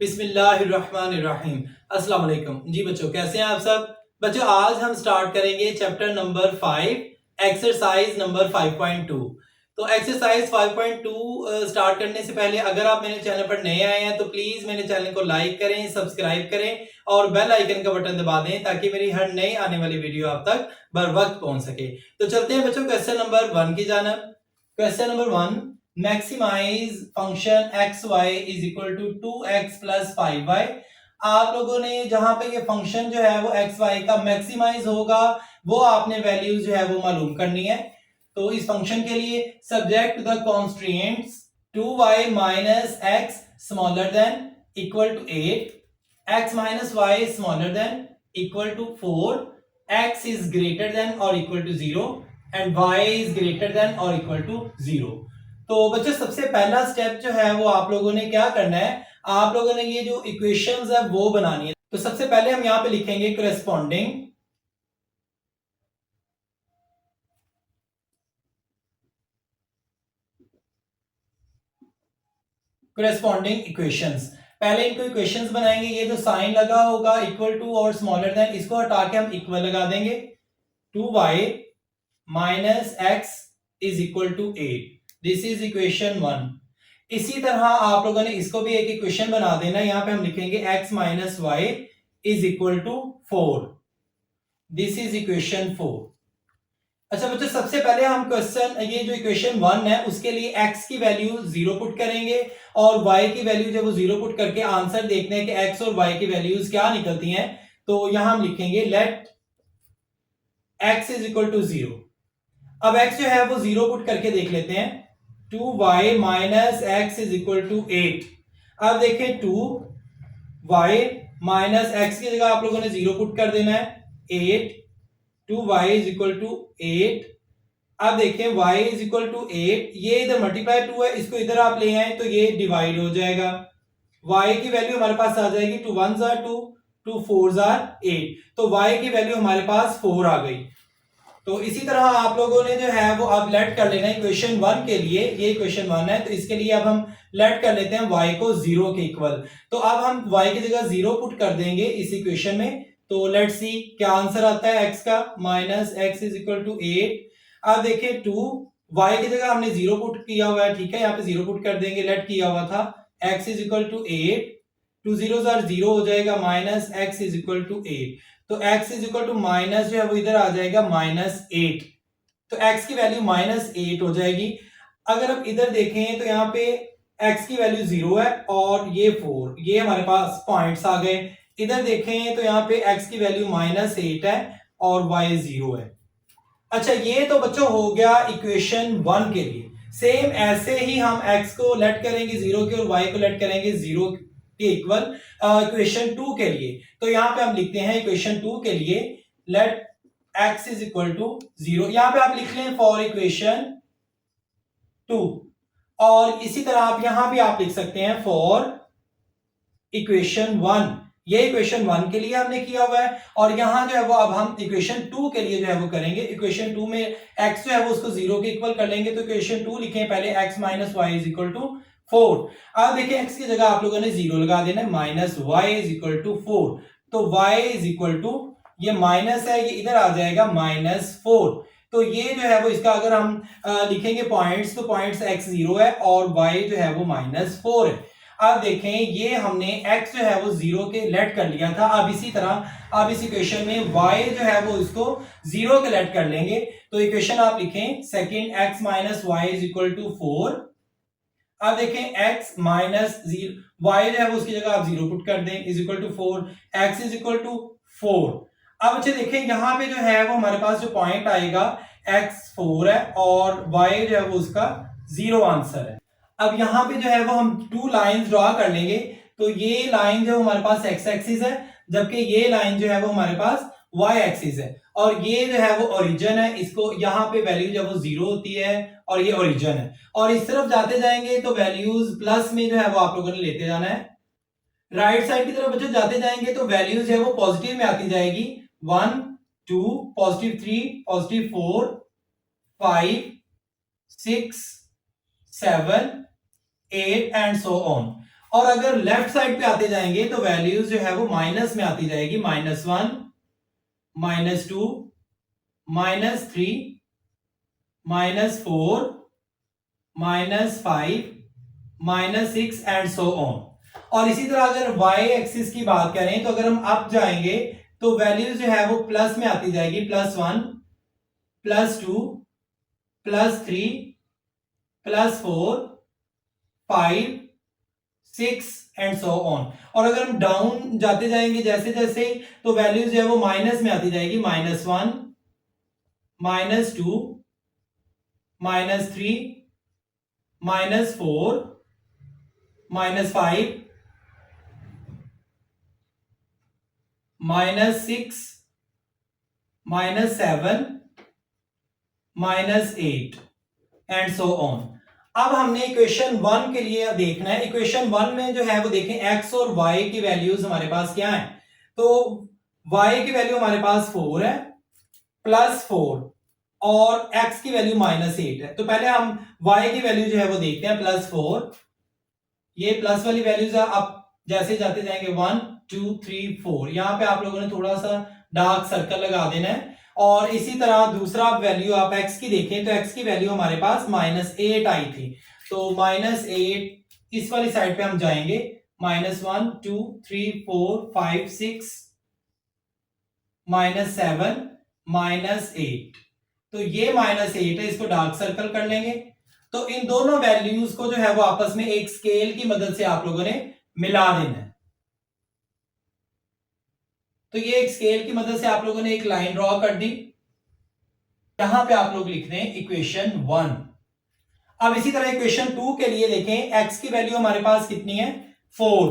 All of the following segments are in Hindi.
बिस्मिल्लाहिर्रहमानिर्रहीम। अस्सलाम वालेकुम। जी बच्चों, कैसे हैं आप सब? बच्चों, आज हम स्टार्ट करेंगे चैप्टर नंबर 5, एक्सरसाइज नंबर 5.2। तो एक्सरसाइज 5.2 स्टार्ट करने से पहले अगर आप मेरे चैनल पर नए आए हैं तो प्लीज मेरे चैनल को लाइक करें, सब्सक्राइब करें और बेल आइकन का बटन दबा दें ताकि मेरी हर नई आने वाली वीडियो आप तक बर वक्त पहुंच सके। तो चलते हैं बच्चों क्वेश्चन नंबर 1 की जानब। Question number 1, maximize function X Y is equal to 2x plus 5y। आप लोगों ने जहां पे ये फंक्शन जो है वो एक्स वाई का मैक्सिमाइज होगा वो आपने वैल्यू जो है वो मालूम करनी है। तो इस फंक्शन के लिए subject to the constraints 2y minus x smaller than equal to 8, x minus y smaller than equal to 4, x is greater than और equal to 0 and y is greater than और इक्वल टू 0। तो बच्चों, सबसे पहला स्टेप जो है वो आप लोगों ने क्या करना है, आप लोगों ने ये जो इक्वेशंस है वो बनानी है। तो सबसे पहले हम यहां पे लिखेंगे करेस्पॉन्डिंग इक्वेशंस। पहले इनको इक्वेशंस बनाएंगे। ये जो साइन लगा होगा इक्वल टू और स्मॉलर देन, इसको हटा के हम इक्वल लगा देंगे। 2y minus X is equal to 8। This is equation 1। इसी तरह आप लोगों ने इसको भी एक इक्वेशन बना देना। यहां पे हम लिखेंगे x minus Y is equal to 4। This is equation 4। अच्छा बच्चों, सबसे पहले हम क्वेश्चन ये जो इक्वेशन 1 है उसके लिए x की वैल्यू 0 पुट करेंगे और y की वैल्यू जब वो 0 पुट करके आंसर देखते हैं कि x और y की वैल्यूज क्या निकलती हैं। तो यहां हम लिखेंगे let x is equal to 0। अब x जो है वो 0 पुट करके देख लेते हैं। 2y minus X is equal to 8। अब देखें 2y माइनस एक्स की जगह आप लोगों ने 0 पुट कर देना है। 8 2y इज इक्वल टू 8। अब देखें y इज इक्वल टू 8, ये इधर मल्टीप्लाई 2 है, इसको इधर आप ले आए तो ये डिवाइड हो जाएगा। y की वैल्यू हमारे पास आ जाएगी 2 1s are 2, 2 4s are 8। तो y की वैल्यू हमारे पास 4 आ गई। तो इसी तरह आप लोगों ने जो है वो अब लेट कर लेना है इक्वेशन 1 के लिए। ये इक्वेशन 1 है तो इसके लिए अब हम लेट कर लेते हैं y को 0 के इक्वल। तो अब हम y की जगह 0 पुट कर देंगे इस इक्वेशन में। तो लेट्स सी क्या आंसर आता है x का। Minus X is equal to 8। अब देखिए 2 y की जगह हमने 0 पुट किया हुआ है, ठीक है, यहाँ पे 0 पुट कर देंगे, लेट किया हुआ था। x is equal to 8, 2 zeros are 0 हो जाएगा, minus X is equal to 8। तो x is equal to minus जो है वो इधर आ जाएगा -8। तो x की वैल्यू -8 हो जाएगी। अगर आप इधर देखें तो यहाँ पे x की वैल्यू 0 है और ये 4, ये हमारे पास पॉइंट्स आ गए। इधर देखें तो यहाँ पे x की वैल्यू -8 है और y 0 है। अच्छा, ये तो बच्चों हो गया इक्वेशन 1 के लिए। सेम ऐसे ही हम x को लेट करेंगे 0 के और y को लेट करेंगे 0 के इक्वल इक्वेशन 2 के लिए। तो यहां पे हम लिखते हैं इक्वेशन 2 के लिए let x is equal to 0। यहां पे आप लिख लें फॉर इक्वेशन 2। और इसी तरह आप यहां भी आप लिख सकते हैं फॉर इक्वेशन 1। ये इक्वेशन 1 के लिए हमने किया हुआ है और यहां जो है वो अब हम इक्वेशन 2 के लिए जो है वो करेंगे। इक्वेशन 2 में x जो है वो उसको 0 के इक्वल कर लेंगे। तो इक्वेशन 2 लिखें पहले x minus Y is equal to 4। अब देखिए x की जगह आप लोगों ने 0 लगा देना है, minus Y is equal to 4। तो y इज इक्वल टू, ये माइनस है, ये इधर आ जाएगा -4। तो ये जो है वो इसका अगर हम लिखेंगे पॉइंट्स, तो पॉइंट्स x 0 है और y जो है वो -4 है। अब देखें ये हमने x जो है वो 0 के लेट कर लिया था। अब इसी तरह अब इस इक्वेशन में y जो है वो इसको 0 के लेट कर लेंगे। तो इक्वेशन आप लिखें second x minus Y is equal to 4। अब देखें x माइनस y जो है वो उसकी जगह आप 0 पुट कर दें is equal to 4, x is equal to 4। अब अच्छा देखें यहां पे जो है वो हमारे पास जो पॉइंट आएगा x 4 है और y जो है वो उसका 0 आंसर है। अब यहां पे जो है वो हम 2 लाइंस ड्रॉ कर लेंगे। तो ये लाइन जो हमारे पास x एक्सिस है, जबकि ये लाइन जो है वो हमारे पास y एक्सिस है और ये जो है वो ओरिजिन है। इसको यहाँ पे वैल्यू जब वो 0 होती है और ये ओरिजिन है और इस तरफ जाते जाएंगे तो वैल्यूज प्लस में जो है वो आप लोगों ने लेते जाना है। राइट साइड की तरफ बच्चों जाते जाएंगे तो वैल्यूज है वो पॉजिटिव में आती जाएगी। 1 2 positive 3 positive 4 5 6 7 8 and so on. और अगर लेफ्ट साइड पे आते जाएंगे तो वैल्यूज जो है वो माइनस में आती जाएगी, -1, -2, -3, -4, -5, -6 एंड सो ऑन। और इसी तरह अगर y एक्सिस की बात करें तो अगर हम अप जाएंगे तो वैल्यूज जो है वो प्लस में आती जाएगी, +1, +2, +3, +4, 5, 6 एंड सो ऑन। और अगर हम डाउन जाते जाएंगे जैसे जैसे तो वैल्यूज जो है वो माइनस में आती जाएगी, -1, -2, -3, -4, -5, -6, -7, -8 एंड सो ऑन। अब हमने इक्वेशन 1 के लिए देखना है। इक्वेशन 1 में जो है वो देखें x और y की वैल्यूज हमारे पास क्या है। तो y की वैल्यू हमारे पास 4 है, +4, और x की वैल्यू -8 है। तो पहले हम y की वैल्यू जो है वो देखते हैं, +4, ये प्लस वाली वैल्यूज आप जैसे जाते जाएंगे 1, 2, 3, 4, यहां पे आप लोगों ने थोड़ा सा डार्क सर्कल लगा देना है। और इसी तरह दूसरा वैल्यू आप x की देखें तो x की वैल्यू हमारे पास -8 आई थी, तो -8 इस वाली साइड पे हम जाएंगे, -1, 2, 3, 4, 5, 6, -7, -8। तो ये -8 है, इसको डार्क सर्कल कर लेंगे। तो इन दोनों वैल्यूज को जो है वो आपस में एक स्केल की मदद से आप लोगों ने मिला देना है। तो ये एक स्केल की मदद से आप लोगों ने एक लाइन ड्रॉ कर दी। यहां पे आप लोग लिख दें इक्वेशन 1। अब इसी तरह इक्वेशन 2 के लिए देखें, x की वैल्यू हमारे पास कितनी है, 4,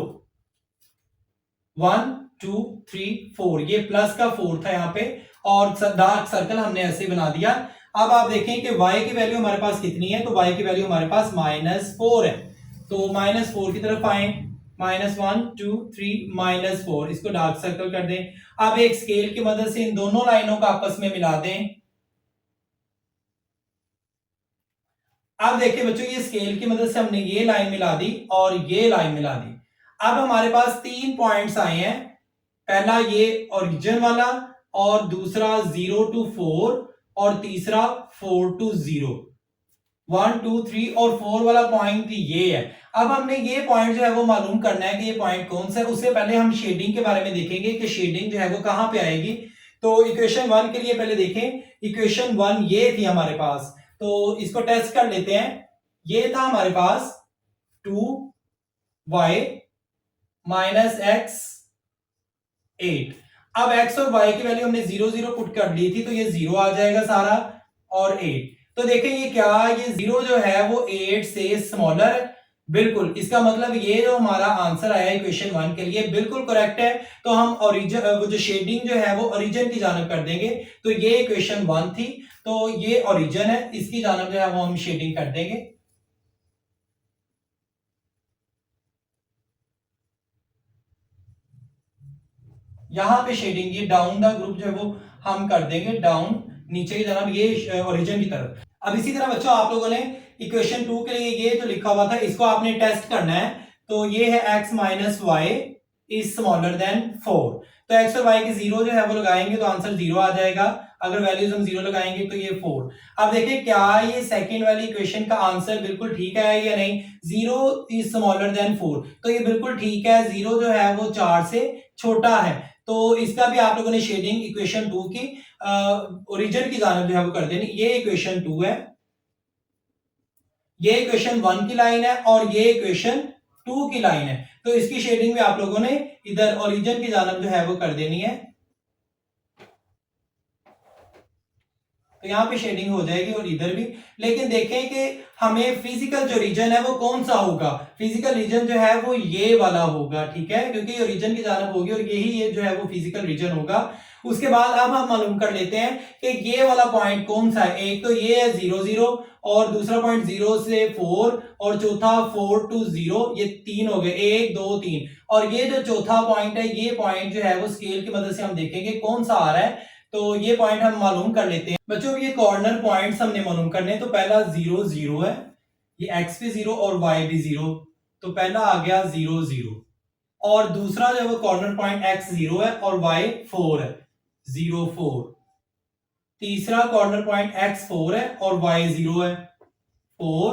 1, 2, 3, 4, ये प्लस का 4 था यहां पे, और डार्क सर्कल हमने ऐसे बना दिया। अब आप देखें कि y की वैल्यू हमारे पास कितनी है, तो y की वैल्यू हमारे पास -4 है। तो -4 की तरफ आए, -1, 2, 3, -4, इसको डार्क सर्कल कर दें। अब एक स्केल की मदद से इन दोनों लाइनों को आपस में मिला दें। अब देखिए बच्चों, ये स्केल की मदद से हमने ये लाइन मिला दी और ये लाइन मिला दी। अब हमारे पास 3 पॉइंट्स आए हैं, पहला ये ओरिजिन वाला, और दूसरा 0 to 4, और तीसरा 4 to 0। 1, 2, 3 और 4 वाला पॉइंट ये है। अब हमने ये पॉइंट जो है वो मालूम करना है कि ये पॉइंट कौन सा है। उससे पहले हम शेडिंग के बारे में देखेंगे कि शेडिंग जो है वो कहां पे आएगी। तो इक्वेशन 1 के लिए पहले देखें, इक्वेशन 1 ये थी हमारे पास, तो इसको टेस्ट कर लेते हैं। ये था हमारे पास 2y -x 8। अब x और y की वैल्यू हमने 0, 0 पुट कर ली थी, तो ये 0 आ जाएगा सारा, और 8। तो देखें ये क्या, ये 0 जो है वो 8 से स्मॉलर है। बिल्कुल, इसका मतलब ये जो हमारा आंसर आया इक्वेशन 1 के लिए बिल्कुल करेक्ट है। तो हम ओरिजिन, वो जो शेडिंग जो है वो ओरिजिन की जानब कर देंगे। तो ये इक्वेशन 1 थी, तो ये ओरिजिन है, इसकी जानब जो है वो हम शेडिंग कर देंगे। यहां पे शेडिंग, ये डाउन द ग्रुप जो है वो हम कर देंगे डाउन, नीचे की तरफ, ये ओरिजिन की तरफ। अब इसी तरह बच्चों आप लोगों ने इक्वेशन 2 के लिए ये जो लिखा हुआ था इसको आपने टेस्ट करना है। तो ये है x - y is smaller than 4। तो x और y की 0 जो है वो लगाएंगे तो आंसर 0 आ जाएगा। अगर वैल्यूज हम 0 लगाएंगे तो ये 4। अब देखिए क्या ये सेकंड वाली इक्वेशन का आंसर बिल्कुल ठीक है या नहीं। 0 इज स्मॉलर देन 4, तो ये बिल्कुल ठीक है। 0 जो है वो 4 से छोटा है, तो इसका भी आप लोगों ने शेडिंग इक्वेशन 2 की ओरिजिन की जानब जो है वो कर देनी। ये इक्वेशन 2 है, ये इक्वेशन 1 की लाइन है, और ये इक्वेशन 2 की लाइन है। तो इसकी शेडिंग भी आप लोगों ने इधर ओरिजिन की जानब जो है वो कर देनी है। तो यहां पे शेडिंग हो जाएगी और इधर भी। लेकिन देखें कि हमें फिजिकल जो रीजन है वो कौन सा होगा। फिजिकल रीजन जो है वो ये वाला होगा, ठीक है, क्योंकि ओरिजिन की जानब होगी और यही ये जो है वो फिजिकल रीजन होगा। उसके बाद अब हम मालूम कर लेते हैं कि ये वाला पॉइंट कौन सा है। एक तो ये है 0, 0, और दूसरा पॉइंट 0 से 4, और चौथा 4 to 0। ये 3 हो गए, 1, 2, 3। और ये जो चौथा पॉइंट है, ये पॉइंट जो है वो स्केल की मदद से हम देखेंगे कौन सा आ रहा है। तो ये पॉइंट हम मालूम कर लेते हैं बच्चों। ये कॉर्नर पॉइंट्स हमने मालूम करने। तो पहला 0, 0 है, ये x भी 0 और y भी 0। तो पहला आ गया 0 0, और दूसरा जो है वो कॉर्नर पॉइंट x 0 है और y 4 है, 0 4। तीसरा कॉर्नर पॉइंट x 4 है और y 0 है, 4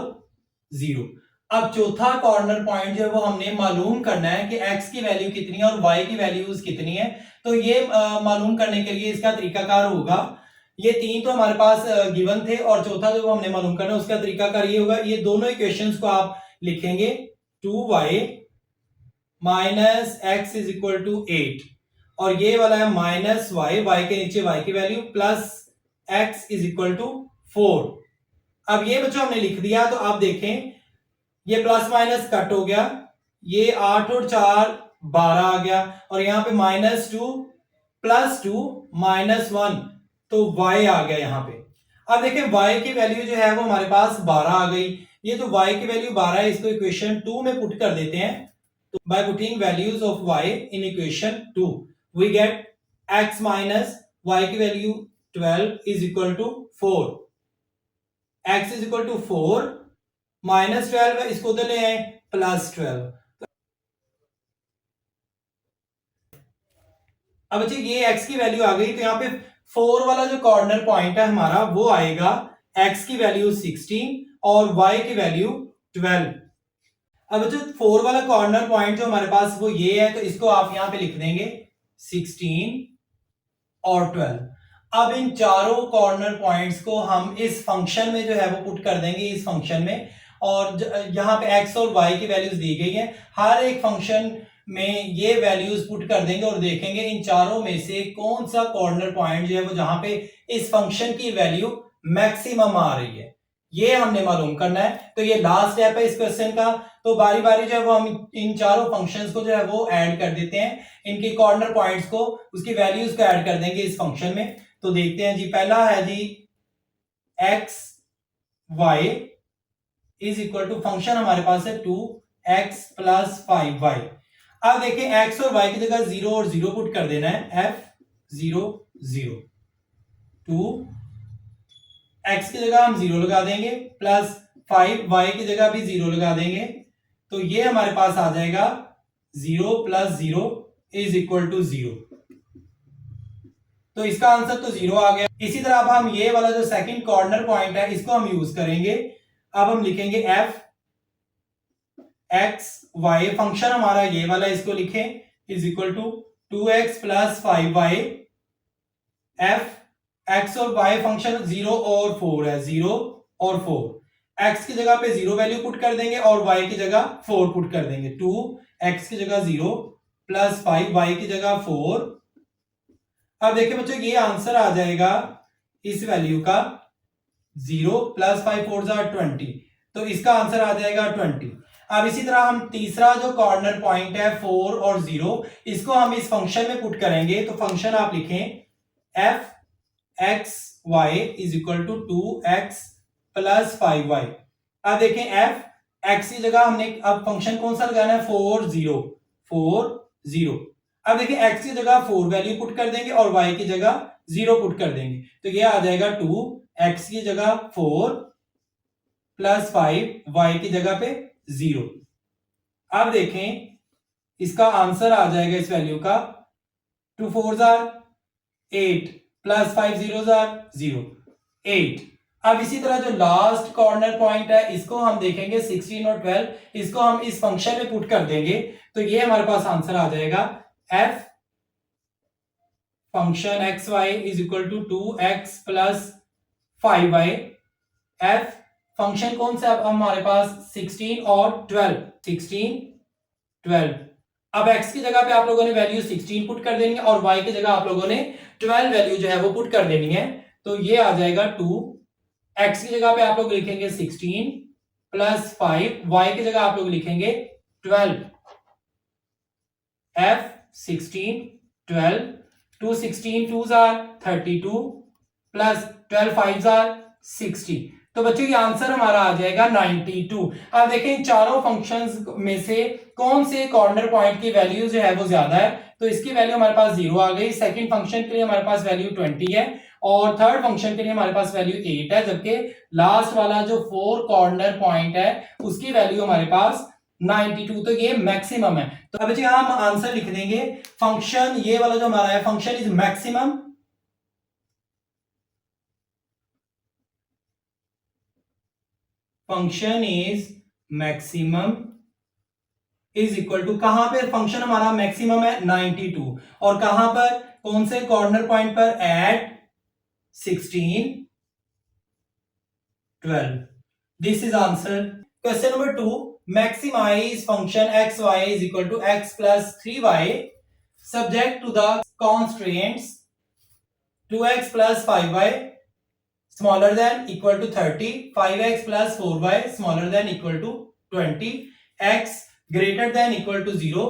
0। अब चौथा कॉर्नर पॉइंट जो है वो हमने मालूम करना है कि x की वैल्यू कितनी है और y की वैल्यूज कितनी है। तो ये मालूम करने के लिए इसका तरीकाकार होगा, ये तीन तो हमारे पास गिवन थे और चौथा जो हमने मालूम करना है उसका तरीकाकार ये होगा, ये दोनों इक्वेशंस को आप लिखेंगे 2y minus X is equal to 8, और ये वाला है माइनस वाई, वाई के नीचे y की value, plus x is equal to 4। अब ये बच्चों हमने लिख दिया, तो आप देखें ये प्लस माइनस कट हो गया, ये 8 और 4 12 आ गया, और यहां पे -2 +2 -1, तो y आ गया यहां पे। अब देखें y की वैल्यू जो है वो हमारे पास 12 आ गई, ये तो y की वैल्यू 12 है, इसको इक्वेशन 2 में पुट कर देते हैं। तो by putting values of y in equation 2 we get x minus y की value 12 is equal to 4, x is equal to 4 -12 है, इसको उधर ले आए +12। अब बच्चे ये x की वैल्यू आ गई, तो यहां पे 4 वाला जो कॉर्नर पॉइंट है हमारा वो आएगा x की वैल्यू 16 और y की वैल्यू 12। अब बच्चों 4 वाला कॉर्नर पॉइंट जो हमारे पास वो ये है, तो इसको आप यहां पे लिख देंगे 16 और 12। अब इन चारों कॉर्नर पॉइंट्स को हम इस फंक्शन में जो है वो पुट कर देंगे, इस फंक्शन में, और यहां पे x और y की वैल्यूज दी गई है, हर एक फंक्शन में ये वैल्यूज पुट कर देंगे और देखेंगे इन चारों में से कौन सा कॉर्नर पॉइंट जो है वो जहां पे इस फंक्शन की वैल्यू मैक्सिमम आ रही है, ये हमने मालूम करना है। तो ये लास्ट स्टेप है इस क्वेश्चन का। तो बारी बारी जो है वो हम इन चारों फंक्शंस को जो है वो ऐड कर देते हैं, इनके कॉर्नर पॉइंट्स को, उसकी वैल्यूज को ऐड कर देंगे इस फंक्शन में। तो देखते हैं जी, पहला है जी x y is equal to, function हमारे पास है 2x + 5y। अब देखें x और y की जगह 0 और 0 पुट कर देना है, f 0 0, 2 x की जगह हम 0 लगा देंगे, प्लस 5 y की जगह भी 0 लगा देंगे, तो ये हमारे पास आ जाएगा 0 + 0 इज इक्वल टू 0। तो इसका आंसर तो 0 आ गया। इसी तरह अब हम ये वाला जो सेकंड कॉर्नर पॉइंट है इसको हम यूज करेंगे। अब हम लिखेंगे f x y, फंक्शन हमारा ये वाला, इसको लिखें is equal to 2x + 5y, f x और y फंक्शन 0 और 4 है, 0 और 4, x की जगह पे 0 वैल्यू पुट कर देंगे और y की जगह 4 पुट कर देंगे, 2x की जगह 0 + 5 y की जगह 4। अब देखिए बच्चों ये आंसर आ जाएगा इस वैल्यू का 0 + 5 4 20, तो इसका आंसर आ जाएगा 20। अब इसी तरह हम तीसरा जो कॉर्नर पॉइंट है 4 और 0, इसको हम इस फंक्शन में पुट करेंगे। तो फंक्शन आप लिखें f x y is equal to 2x + 5y। अब देखें f x की जगह हमने अब फंक्शन कौन सा लगाना है, 4 0 4 0। अब देखिए x की जगह 4 वैल्यू पुट कर देंगे और y की जगह 0 पुट कर देंगे, तो ये आ जाएगा 2x की जगह 4 + 5 y की जगह पे 0। अब देखें इसका आंसर आ जाएगा इस वैल्यू का 2 4 8 + 5 0 0 8। अब इसी तरह जो लास्ट कॉर्नर पॉइंट है इसको हम देखेंगे 16 और 12, इसको हम इस फंक्शन में पुट कर देंगे, तो ये हमारे पास आंसर आ जाएगा f function x y is equal to 2x + 5y, f function कौन सा अब हमारे पास 16 और 12, 16 12। अब x की जगह पे आप लोगों ने वैल्यू 16 पुट कर देनी है और y की जगह आप लोगों ने 12 वैल्यू जो है वो पुट कर देनी है, तो ये आ जाएगा 2, x की जगह पे आप लोग लिखेंगे 16 + 5, y की जगह आप लोग लिखेंगे 12, f 16 12, 2 16 2s 32 + 12 5s 60। तो बच्चों ये आंसर हमारा आ जाएगा 92। अब देखें इन चारों फंक्शंस में से कौन से कॉर्नर पॉइंट की वैल्यू जो है वो ज्यादा है, तो इसकी वैल्यू हमारे पास 0 आ गई, सेकंड फंक्शन के लिए हमारे पास वैल्यू 20 है और थर्ड फंक्शन के लिए हमारे पास वैल्यू 8 है, जबकि लास्ट वाला जो 4 कॉर्नर पॉइंट है उसकी वैल्यू हमारे पास 92, तो ये मैक्सिमम है। तो अब बच्चे हम आंसर लिख देंगे, फंक्शन ये वाला जो हमारा है, function is maximum function is maximum is equal to, कहां पे फंक्शन हमारा मैक्सिमम है 92, और कहां पर, कौन से कॉर्नर पॉइंट पर, at 16 12। This is answer. Question number 2, maximize function xy is equal to x plus 3y subject to the constraints 2x plus 5y smaller than equal to 30, 5x plus 4y smaller than equal to 20, x greater than equal to 0,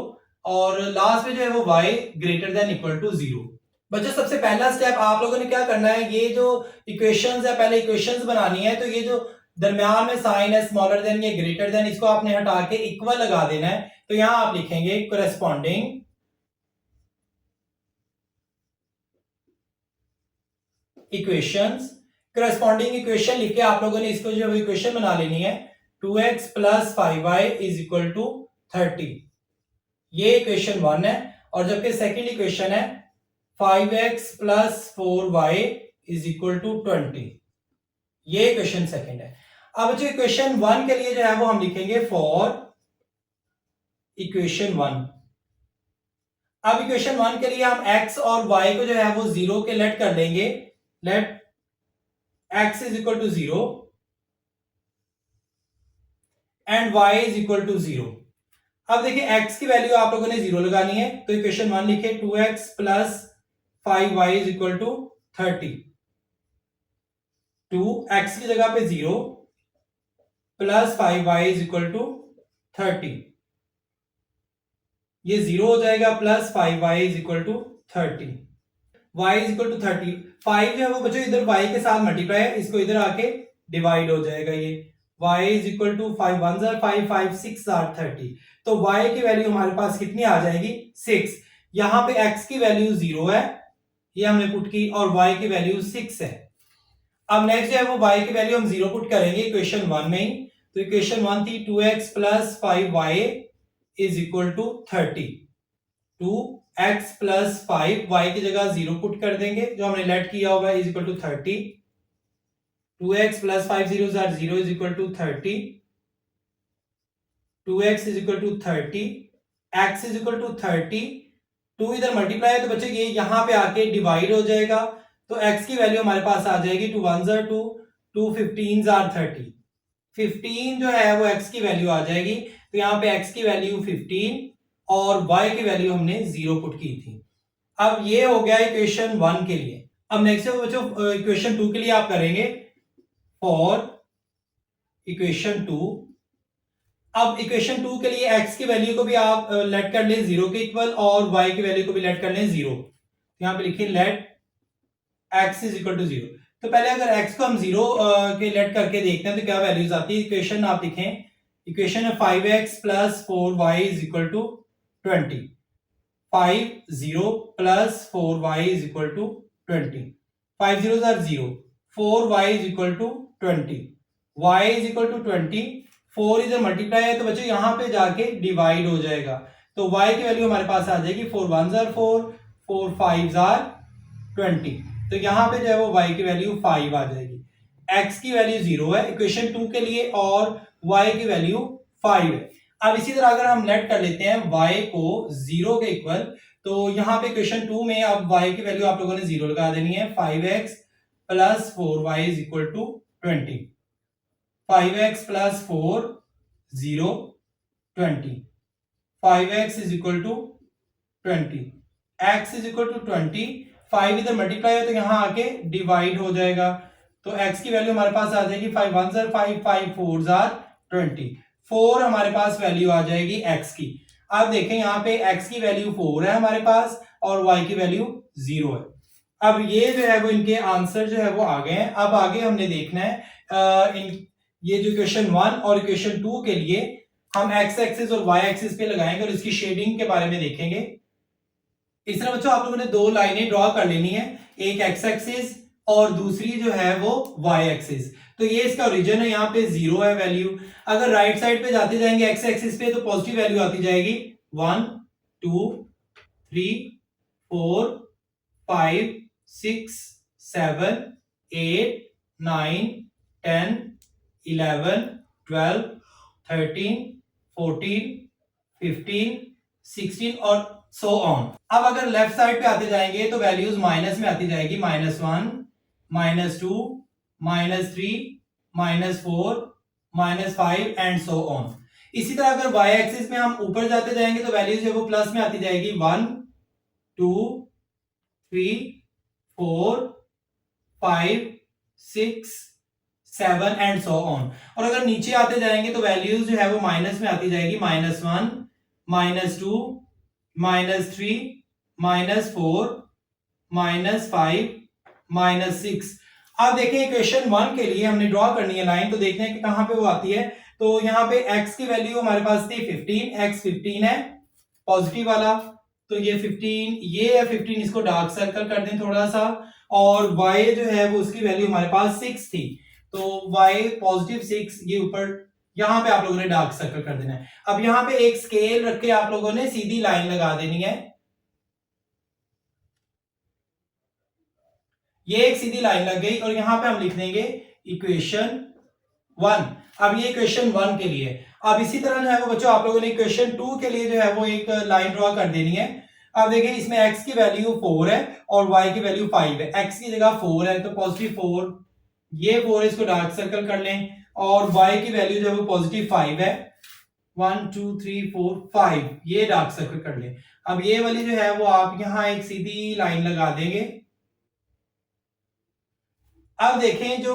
और लास्ट में जो है वो y greater than equal to 0। बच्चों सबसे पहला स्टेप आप लोगों ने क्या करना है, ये जो इक्वेशंस है पहले इक्वेशंस बनानी है, तो ये जो दरमियान में साइन है स्मॉलर देन ये ग्रेटर देन, इसको आपने हटा के इक्वल लगा देना है। तो यहां आप लिखेंगे कोरेस्पॉन्डिंग इक्वेशंस, कोरेस्पॉन्डिंग इक्वेशन लिख के आप लोगों ने इसको जो इक्वेशन बना लेनी है, 2x plus 5y is equal to 30, ये इक्वेशन 1 है। और जबकि सेकंड इक्वेशन है 5x plus 4y is equal to 20, ये इक्वेशन सेकंड है। अब जो इक्वेशन 1 के लिए जो है वो हम लिखेंगे फॉर इक्वेशन 1। अब इक्वेशन 1 के लिए हम x और y को जो है वो 0 के लेट कर देंगे, let x is equal to 0 and y is equal to 0। अब देखिए x की वैल्यू आप लोगों ने 0 लगानी है, तो इक्वेशन 1 लिखे 2x plus 5y is equal to 30, 2x की जगह पे 0 plus 5y is equal to 30, ये 0 हो जाएगा, plus 5y is equal to 30, y is equal to 30। 5 जो है वो बच्चों इधर y के साथ मल्टीप्लाई है, इसको इधर आके डिवाइड हो जाएगा, ये y इज इक्वल टू 5 1 जार 5 5 6 जार 30। तो y की वैल्यू हमारे पास कितनी आ जाएगी 6। यहां पे x की वैल्यू 0 है, ये हमने पुट की, और y की वैल्यू 6 है। अब नेक्स्ट जो है वो y की वैल्यू हम 0 पुट करेंगे इक्वेशन 1 में ही। तो इक्वेशन 1 थी 2x plus 5y is equal to 30, 2x plus 5 y की जगह 0 पुट कर देंगे, जो हमने लेट किया होगा, is equal to 30, 2x plus 5 0 0 is equal to 30, 2x is equal to 30, x is equal to 30, 2 इधर मल्टीप्लाई है तो बच्चे ये यहां पे आके डिवाइड हो जाएगा, तो x की वैल्यू हमारे पास आ जाएगी 2 1 जार 2, 2 15 जार 30, 15 जो है वो x की वैल्यू आ जाएगी। तो यहाँ पे x की वैल्यू 15 और y की वैल्यू हमने 0 पुट की थी। अब ये हो गया इक्वेशन 1 के लिए। अब नेक्स्ट बच्चों इक्वेशन 2 के लिए आप करेंगे फॉर इक्वेशन 2। अब इक्वेशन 2 के लिए x की वैल्यू को भी आप लेट कर लें 0 के इक्वल, और y की वैल्यू को भी लेट कर लें 0। यहां पे लिखिए let x is equal to 0। तो पहले अगर x को हम 0 के लेट करके देखते हैं तो क्या वैल्यूज आती है। इक्वेशन आप लिखें, इक्वेशन है 5x plus 4y is equal to 20, 5 0 plus 4y is equal to 20, 5 0 are 0, 4y is equal to 20, y is equal to 20, 4 इधर मल्टीप्लाई है तो बच्चों यहां पे जाके डिवाइड हो जाएगा, तो y की वैल्यू हमारे पास आ जाएगी 4 1 आर 4, 4 5 आर 20। तो यहां पे जो है वो y की वैल्यू 5 आ जाएगी, x की वैल्यू 0 है इक्वेशन 2 के लिए, और y की वैल्यू 5 है। अब इसी तरह अगर हम लेट कर लेते हैं y को 0 के इक्वल, तो यहां पे इक्वेशन 2 में अब y की वैल्यू आप लोगों ने 0 लगा देनी है, 5x plus 4y is equal to 20, 5x plus 4 0 20, 5x is equal to 20, x is equal to 20, 5 इधर मल्टीप्लाई है तो यहां आके डिवाइड हो जाएगा, तो x की वैल्यू हमारे पास आ जाएगी 5 1 जार 5, 5 4 जार 20, 4 हमारे पास वैल्यू आ जाएगी x की। अब देखें यहाँ पे x की वैल्यू 4 है हमारे पास और y की वैल्यू 0 है। अब ये जो है वो इनके आंसर जो है वो आ गए हैं। अब आगे हमने देखना है ये जो इक्वेशन 1 और इक्वेशन 2 के लिए हम x एक्सिस और y एक्सिस पे लगाएंगे और इसकी शेडिंग के बारे में देखेंगे। इस तरह बच्चों आप लोगों ने दो लाइनें ड्रॉ कर लेनी है, एक x एक्सिस और दूसरी जो है वो वाई एक्सिस। तो ये इसका ओरिजिन है, यहाँ पे 0 है वैल्यू। अगर राइट साइड पे जाते जाएंगे एक्स एक्सिस पे तो पॉजिटिव वैल्यू आती जाएगी 1 2 3 4 5 6 7 8 9 10 11 12 13 14 15 16 और सो ऑन। अब अगर लेफ्ट साइड पे आते जाएंगे तो वैल्यूज माइनस में आती जाएगी, -1 -2 -3 -4 -5 एंड सो ऑन। इसी तरह अगर y एक्सिस में हम ऊपर जाते जाएंगे तो वैल्यूज जो वो प्लस में आती जाएगी 1 2 3 4 5 6 7 एंड सो ऑन। और अगर नीचे आते जाएंगे तो वैल्यूज जो है वो माइनस में आती जाएगी, -1 -2 -3 -4 -5 -6। अब देखें इक्वेशन 1 के लिए हमने ड्रॉ करनी है लाइन, तो देखते हैं कि कहां पे वो आती है। तो यहाँ पे x की वैल्यू हमारे पास थी 15, x 15 है पॉजिटिव वाला, तो ये 15, ये है 15, इसको डार्क सर्कल कर दें थोड़ा सा। और y जो है वो उसकी वैल्यू हमारे पास 6 थी, तो y पॉजिटिव 6, ये ऊपर यहां पे आप लोगों ने डार्क सर्कल कर देना है। अब यहां पे एक स्केल रख के आप लोगों ने सीधी लाइन लगा देनी है, ये एक सीधी लाइन लग गई और यहां पे हम लिख देंगे इक्वेशन 1। अब ये इक्वेशन 1 के लिए। अब इसी तरह जो है वो बच्चों आप लोगों ने इक्वेशन 2 के लिए जो है वो एक लाइन ड्रॉ कर देनी है। अब देखिए इसमें x की वैल्यू 4 है और y की वैल्यू 5 है। x की जगह 4 है तो पॉजिटिव 4, ये 4 इसको डार्क सर्कल कर लें, और y की वैल्यू जो है वो पॉजिटिव 5 है, 1 2 3 4 5, ये डार्क सर्कल कर लें। अब ये वाली जो है वो आप यहां एक सीधी लाइन लगा देंगे। अब देखें जो,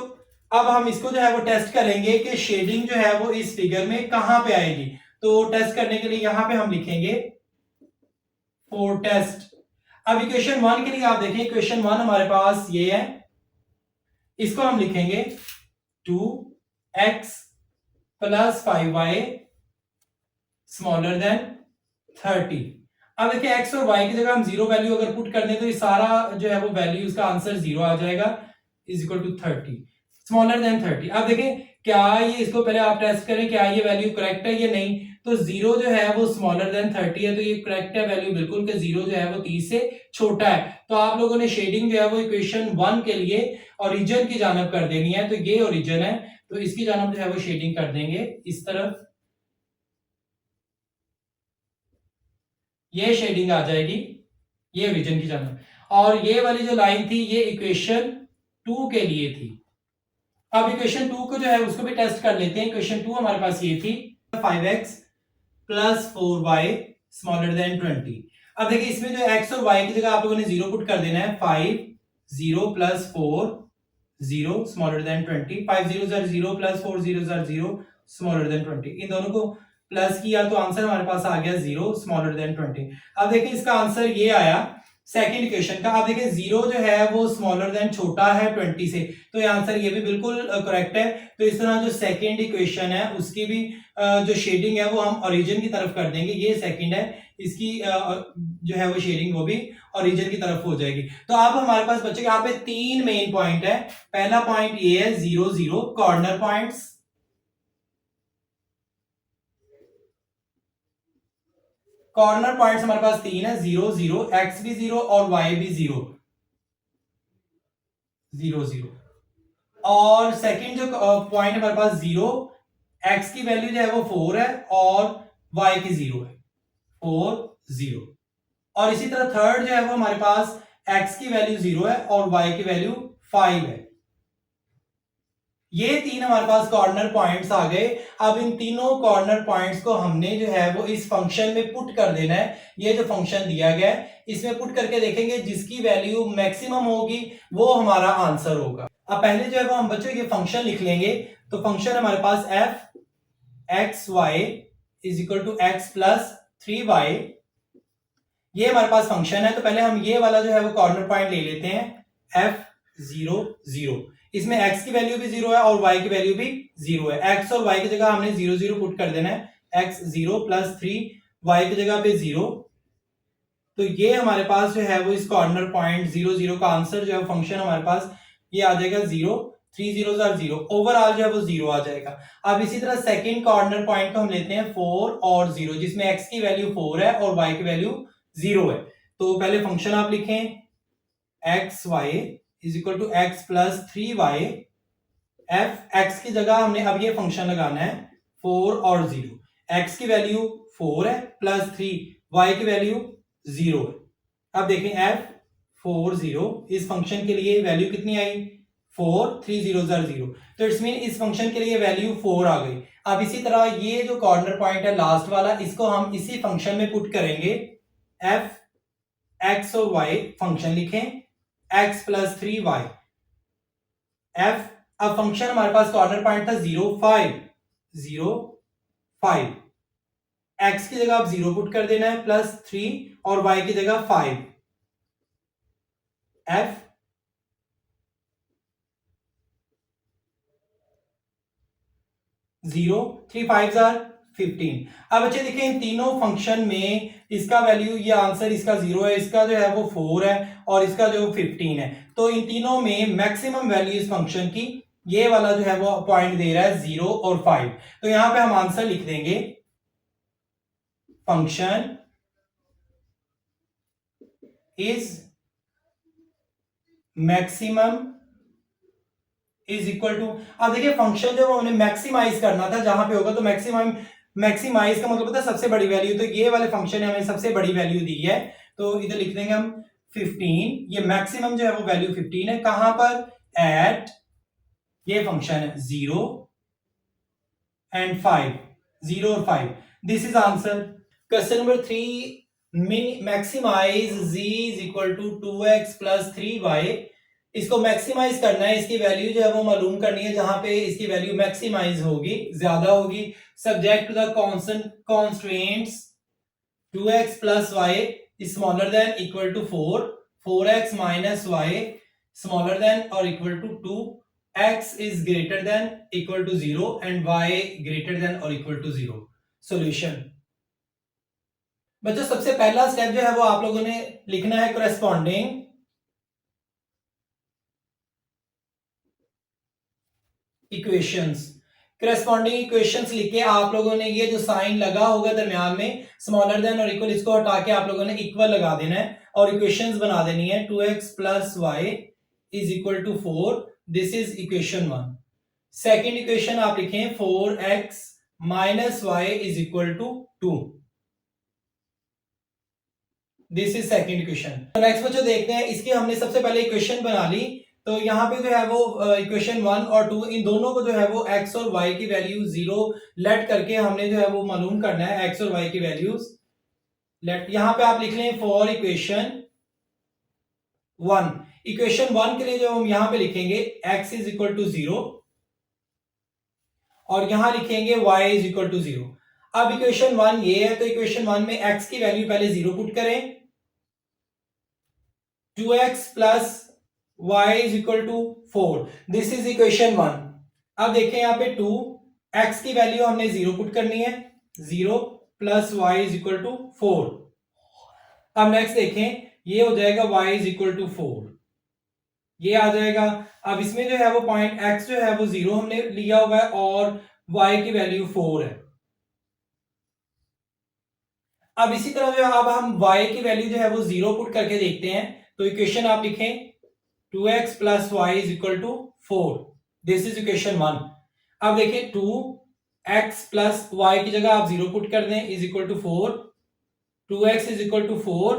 अब हम इसको जो है वो टेस्ट करेंगे कि शेडिंग जो है वो इस फिगर में कहां पे आएगी। तो टेस्ट करने के लिए यहां पे हम लिखेंगे फॉर टेस्ट। अब इक्वेशन 1 के लिए आप देखें, इक्वेशन 1 हमारे पास ये है, इसको हम लिखेंगे 2x + 5y स्मॉलर देन 30। अब देखिए x और y की जगह हम 0 वैल्यू अगर पुट कर दें तो ये सारा जो है वो वैल्यू, इसका आंसर 0 आ जाएगा, = 30, स्मॉलर देन 30। अब देखें क्या ये, इसको पहले आप टेस्ट करें क्या ये वैल्यू करेक्ट है या नहीं। तो 0 जो है वो स्मॉलर देन 30 है, तो ये करेक्ट है वैल्यू बिल्कुल, कि 0 जो है वो 30 से छोटा है। तो आप लोगों ने शेडिंग जो है वो इक्वेशन 1 के लिए ओरिजिन की जानब कर देनी है। तो ये ओरिजिन है, तो इसकी जानब जो है वो शेडिंग कर देंगे इस तरफ, ये शेडिंग आ जाएगी, ये ओरिजिन की जानब। और ये वाली जो लाइन थी ये इक्वेशन 2 के लिए थी। अब इक्वेशन 2 को जो है उसको भी टेस्ट कर लेते हैं। इक्वेशन 2 हमारे पास ये थी 5x + 4y स्मॉलर देन 20। अब देखिए इसमें जो x और y की जगह आप लोगों ने 0 पुट कर देना है, 5 0 + 4 0 स्मॉलर देन 20, 5 0 0 + 4 0 0 स्मॉलर देन 20। इन दोनों को प्लस किया तो आंसर हमारे पास आ गया 0 स्मॉलर देन 20। अब देखिए इसका आंसर ये आया सेकंड इक्वेशन का। आप देखिए 0 जो है वो स्मॉलर देन छोटा है 20 से, तो ये आंसर ये भी बिल्कुल करेक्ट है। तो इस तरह जो सेकंड इक्वेशन है उसकी भी जो शेडिंग है वो हम ओरिजिन की तरफ कर देंगे। ये सेकंड है, इसकी जो है वो शेडिंग वो भी ओरिजिन की तरफ हो जाएगी। तो अब हमारे पास बच्चे यहाँ पे 3 मेन पॉइंट है। पहला पॉइंट ये है 0 0 कॉर्नर पॉइंट्स, कॉर्नर पॉइंट्स हमारे पास 3 है, 0 0, x भी 0 और y भी 0 0 0। और सेकंड जो पॉइंट हमारे पास 0, x की वैल्यू जो है वो 4 है और y की 0 है, 4 0। और इसी तरह थर्ड जो है वो हमारे पास x की वैल्यू 0 है और y की वैल्यू 5 है। ये 3 हमारे पास कॉर्नर पॉइंट्स आ गए। अब इन तीनों कॉर्नर पॉइंट्स को हमने जो है वो इस फंक्शन में पुट कर देना है। ये जो फंक्शन दिया गया है इसमें पुट करके देखेंगे, जिसकी वैल्यू मैक्सिमम होगी वो हमारा आंसर होगा। अब पहले जो है वो हम बच्चों ये फंक्शन लिख लेंगे। तो फंक्शन हमारे पास f(x(y) = x + 3y, ये हमारे पास फंक्शन है। तो पहले हम ये वाला जो है वो कॉर्नर पॉइंट ले लेते हैं, f(0 0), इसमें x की वैल्यू भी 0 है और y की वैल्यू भी 0 है। x और y की जगह हमने 0 0 पुट कर देना है, x 0 + 3 y की जगह पे 0। तो ये हमारे पास जो है वो इस कॉर्नर पॉइंट 0 0 का आंसर जो है फंक्शन हमारे पास ये आ जाएगा 0, 3 जीरोस आर 0, ओवरऑल जो है वो 0 आ जाएगा। अब इसी तरह सेकंड कॉर्नर पॉइंट को हम लेते हैं 4 और 0, जिसमें x की वैल्यू 4 है और y की वैल्यू 0 है। तो पहले फंक्शन आप लिखें X Y is equal to X plus 3y, F X की जगह हमने अब ये फंक्शन लगाना है 4 और 0, x की वैल्यू 4 है प्लस 3, y की वैल्यू 0 है। अब देखें एफ 4 0, इस फंक्शन के लिए वैल्यू कितनी आई 4, 3 जीरोस आर 0, तो इट्स मीन इस फंक्शन के लिए वैल्यू 4 आ गई। अब इसी तरह ये जो कॉर्नर पॉइंट है लास्ट वाला, इसको हम इसी फंक्शन में पुट करेंगे, एफ एक्स और y फंक्शन लिखें x प्लस 3y, f अब फंक्शन हमारे पास कॉर्नर पॉइंट था 0 5 0 5, x की जगह आप 0 पुट कर देना है प्लस 3 और y की जगह 5, f 0 3 5 आर 15। अब बच्चे देखें इन तीनों फंक्शन में इसका वैल्यू, ये आंसर इसका 0 है, इसका जो है वो 4 है और इसका जो 15 है। तो इन तीनों में मैक्सिमम वैल्यू इस फंक्शन की, ये वाला जो है वो पॉइंट दे रहा है 0 और 5। तो यहां पे हम आंसर लिख देंगे function is maximum is equal to, अब देखिए फंक्शन जब हमने मैक्सिमाइज करना था जहां पे होगा तो मैक्सिमाइज का मतलब होता है सबसे बड़ी वैल्यू, तो ये वाले फंक्शन ने हमें सबसे बड़ी वैल्यू दी है, तो इधर लिख देंगे हम 15, ये मैक्सिमम जो है वो वैल्यू 15 है, कहां पर एट, ये फंक्शन है 0 एंड 5, 0 और 5, this is answer. Question number 3, maximize z is equal to 2x plus 3y, इसको मैक्सिमाइज करना है, इसकी वैल्यू जो है वो मालूम करनी है जहां पे इसकी वैल्यू मैक्सिमाइज होगी, ज्यादा होगी, subject to the constraints 2x plus y smaller than equal to 4, 4x minus y smaller than और equal to 2, x is greater than equal to 0 and y greater than और इक्वल टू 0। सॉल्यूशन बच्चों, सबसे पहला स्टेप जो है वो आप लोगों ने लिखना है कॉरेस्पॉन्डिंग इक्वेशंस। करेस्पॉन्डिंग इक्वेशंस लिख के आप लोगों ने ये जो साइन लगा होगा दरमियान में स्मॉलर देन और इक्वल, इसको हटा के आप लोगों ने इक्वल लगा देना है और इक्वेशंस बना देनी है। 2x plus y is equal to 4, this is equation 1। Second equation आप लिखें 4x minus y is equal to 2, this is second equation. Next बच्चों देखते हैं, इसकी हमने सबसे पहले इक्वेशन बना ली, तो यहाँ पे जो है वो इक्वेशन 1 और 2 इन दोनों को जो है वो x और y की वैल्यू 0 लेट करके हमने जो है वो मालूम करना है x और y की वैल्यूज लेट। यहाँ पे आप लिख लें फॉर इक्वेशन 1, इक्वेशन 1 के लिए जो हम यहाँ पे लिखेंगे x इज इक्वल टू 0 और यहां लिखेंगे y इज इक्वल टू 0। अब इक्वेशन 1 ये है, तो इक्वेशन 1 में x की वैल्यू पहले 0 पुट करें, 2x plus y is equal to 4, this is equation 1। अब देखें यहाँ पे 2, x की वैल्यू हमने 0 पुट करनी है, 0 plus y is equal to 4। अब नेक्स्ट देखें, ये हो जाएगा y इज इक्वल टू 4, ये आ जाएगा। अब इसमें जो है वो पॉइंट x जो है वो 0 हमने लिया हुआ है और y की वैल्यू 4 है। अब इसी तरह जो अब हम y की वैल्यू जो है वो 0 पुट करके देखते हैं, तो इक्वेशन आप लिखें 2x plus y is equal to 4, this is equation 1। अब देखिए 2x प्लस y की जगह आप 0 पुट कर दें is equal to 4, 2x is equal to 4,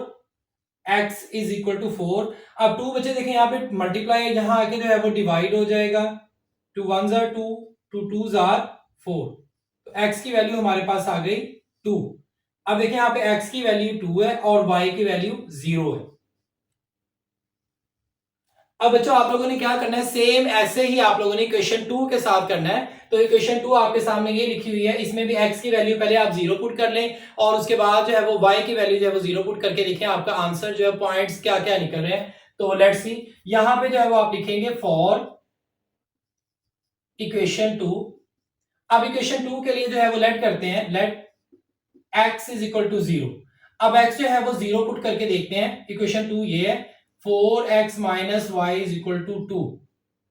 x is equal to 4। अब 2 बच्चे देखें यहाँ पे मल्टीप्लाई यहां आके जो है वो डिवाइड हो जाएगा, 2 1s आर 2, 2 2s आर 4, तो x की वैल्यू हमारे पास आ गई 2। अब देखिए यहाँ पे x की वैल्यू 2 है और y की वैल्यू 0 है। अब बच्चों आप लोगों ने क्या करना है, सेम ऐसे ही आप लोगों ने इक्वेशन 2 के साथ करना है। तो इक्वेशन 2 आपके सामने ये लिखी हुई है, इसमें भी x की वैल्यू पहले आप 0 पुट कर लें और उसके बाद जो है वो y की वैल्यू जो है वो 0 पुट करके देखें आपका आंसर जो है पॉइंट्स क्या क्या निकल रहे हैं। तो लेट्स सी, यहां पे जो है वो आप लिखेंगे फॉर इक्वेशन 2। अब इक्वेशन 2 के लिए जो है वो लेट करते हैं, let x is equal to 0। अब x जो है वो 0 पुट करके देखते हैं, इक्वेशन 2 ये है 4x minus y is equal to 2,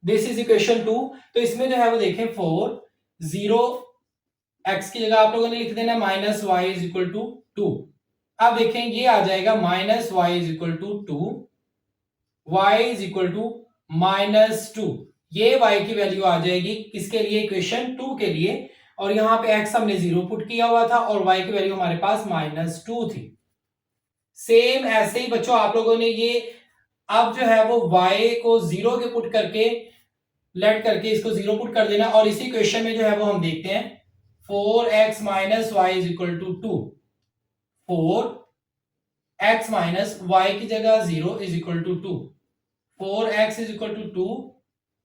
this is equation 2। तो इसमें जो है वो देखें 4 0 x की जगह आप लोगों ने लिख देना minus Y is equal to 2। अब देखें ये आ जाएगा minus Y is equal to 2, y is equal to minus 2। ये y की वैल्यू आ जाएगी किसके लिए, इक्वेशन 2 के लिए। और यहां पे x हमने 0 पुट किया हुआ था और y की वैल्यू हमारे पास माइनस 2 थी। सेम ऐसे ही बच्चों आप लोगों ने ये अब जो है वो y को 0 के पुट करके लेट करके इसको 0 पुट कर देना। और इसी क्वेश्चन में जो है वो हम देखते हैं 4x minus Y is equal to 2, 4x minus Y की जगह 0 is equal to 2, 4x is equal to 2,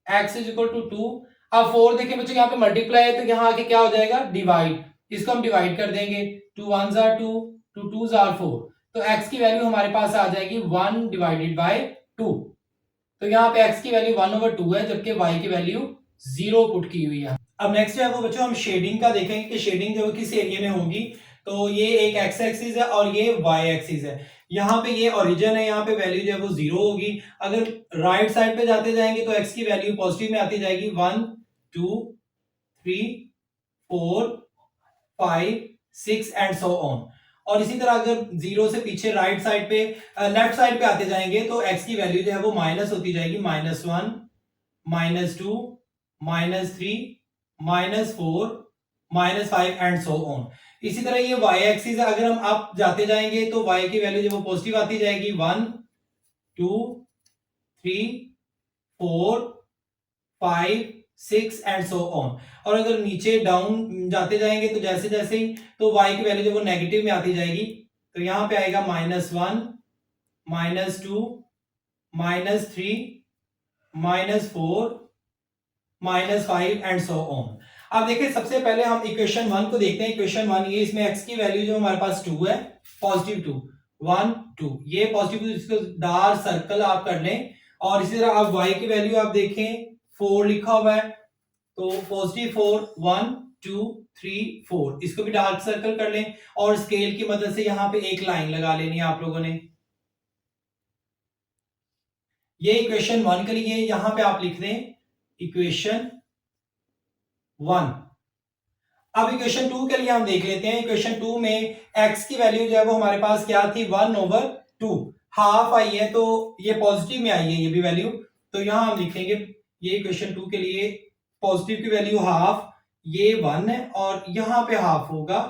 x is equal to 2। अब 4 देखिए बच्चों यहाँ पे मल्टीप्लाई है तो यहाँ आके क्या हो जाएगा, डिवाइड। इसको हम डिवाइड कर देंगे, 2 1s are 2, 2 2s are 4। तो x की वैल्यू हमारे पास आ जाएगी 1 डिवाइडेड बाय 2। तो यहाँ पे x की वैल्यू 1/2 है जबकि y की वैल्यू 0 पुट की हुई है। अब नेक्स्ट जो है वो बच्चों हम शेडिंग का देखेंगे कि शेडिंग जो किस एरिया में होगी। तो ये एक x एक्सिस है और ये y एक्सिस है। यहाँ पे ये ओरिजिन है, यहाँ पे वैल्यू जो है वो 0 होगी। अगर राइट साइड पे जाते जाएंगे तो x की वैल्यू पॉजिटिव में आती जाएगी, 1 2 3 4 5 6 एंड सो ऑन। और इसी तरह अगर 0 से पीछे राइट साइड पे लेफ्ट साइड पे आते जाएंगे तो x की वैल्यू जो है वो माइनस होती जाएगी, -1 -2 -3 -4 -5 एंड सो ऑन। इसी तरह ये y एक्सिस है, अगर हम अप जाते जाएंगे तो y की वैल्यू जब वो पॉजिटिव आती जाएगी, 1 2 3 4 5 6 एंड सो ऑन। और अगर नीचे डाउन जाते जाएंगे तो जैसे जैसे ही तो y की वैल्यू जब वो नेगेटिव में आती जाएगी तो यहां पे आएगा -1 -2 -3 -4 -5 एंड सो ऑन। अब देखिए सबसे पहले हम इक्वेशन 1 को देखते हैं। इक्वेशन 1 ये, इसमें x की वैल्यू जो हमारे पास 2 है, पॉजिटिव 2 1 2, ये पॉजिटिव 2 इसको डार्क सर्कल आप कर लें। और इसी तरह आप y की वैल्यू आप देखें 4 लिखा हुआ है तो पॉजिटिव 4 1 2 3 4, इसको भी डार्क सर्कल कर लें। और स्केल की मदद से यहां पे एक लाइन लगा लेनी है आप लोगों ने। ये इक्वेशन 1 के लिए यहां पे आप लिख दें इक्वेशन 1। अब इक्वेशन 2 के लिए हम देख लेते हैं। इक्वेशन 2 में x की वैल्यू जो है वो हमारे पास क्या थी, 1/2 हाफ आई है तो ये पॉजिटिव में आई है ये भी वैल्यू। तो यहां हम लिखेंगे ये इक्वेशन 2 के लिए पॉजिटिव की वैल्यू हाफ, ये 1 है और यहां पे हाफ होगा।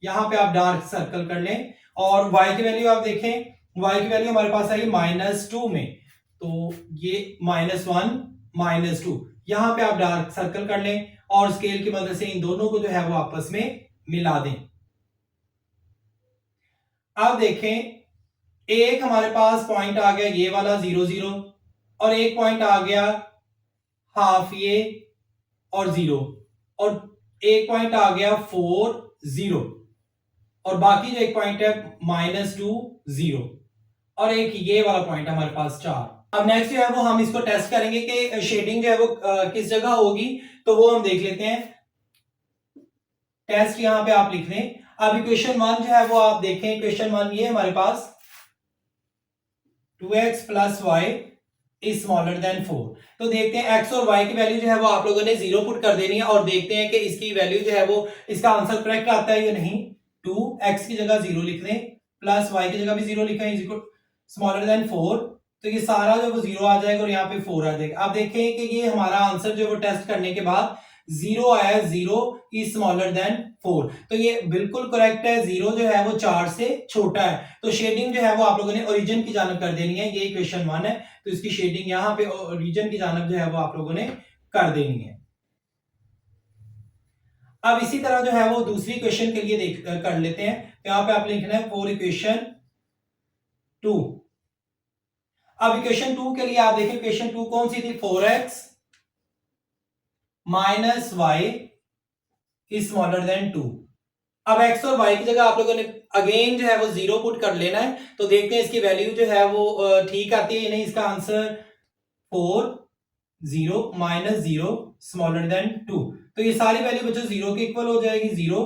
यहां पे आप डार्क सर्कल कर लें। और y की वैल्यू आप देखें, y की वैल्यू हमारे पास आई -2 में, तो ये -1 -2, यहां पे आप डार्क सर्कल कर लें और स्केल की मदद से इन दोनों को जो है वो आपस में मिला दें। अब देखें एक हमारे पास पॉइंट आ गया ये वाला 0 0 और एक पॉइंट आ गया हाफ ये और 0 और एक पॉइंट आ गया 4 0 और बाकी जो एक पॉइंट है -2 0 और एक ये वाला पॉइंट हमारे पास 4। अब नेक्स्ट जो है वो हम इसको टेस्ट करेंगे कि शेडिंग जो है वो किस जगह होगी, तो वो हम देख लेते हैं। टेस्ट यहां पे आप लिख दें। अब इक्वेशन 1 जो है वो आप देखें, इक्वेशन 1 ये हमारे पास 2x plus Y is smaller than 4। तो देखते हैं x और y की वैल्यू जो है वो आप लोगों ने 0 पुट कर देनी है और देखते हैं कि इसकी वैल्यू जो है वो इसका आंसर करेक्ट आता है या नहीं। 2x की जगह 0 लिख दें प्लस y की जगह भी 0 लिखें इज इक्वल स्मॉलर देन 4। तो ये सारा जो वो 0 आ जाएगा और यहाँ पे 4 आ जाएगा। अब देखें कि ये हमारा आंसर जो वो टेस्ट करने के बाद 0 आया, 0 इज स्मॉलर देन 4। तो ये बिल्कुल करेक्ट है, 0 जो है वो 4 से छोटा है। तो शेडिंग जो है वो आप लोगों ने ओरिजिन की जानब कर देनी है। ये इक्वेशन 1 है तो इसकी शेडिंग यहाँ पे ओरिजिन की जानब जो है वो आप लोगों ने कर देनी है। अब इसी तरह जो है वो दूसरी इक्वेशन के लिए कर लेते हैं। तो यहाँ पे आप लिखना है फॉर इक्वेशन 2। अब इक्वेशन 2 के लिए आप देखिए इक्वेशन 2 कौन सी थी, 4x minus Y is smaller than 2। अब x और y की जगह आप लोगों ने अगेन जो है वो 0 पुट कर लेना है। तो देखते हैं इसकी वैल्यू जो है वो ठीक आती है या नहीं। इसका आंसर 4 0 -0 स्मॉलर देन 2। तो ये सारी वैल्यू बच्चों 0 के इक्वल हो जाएगी, 0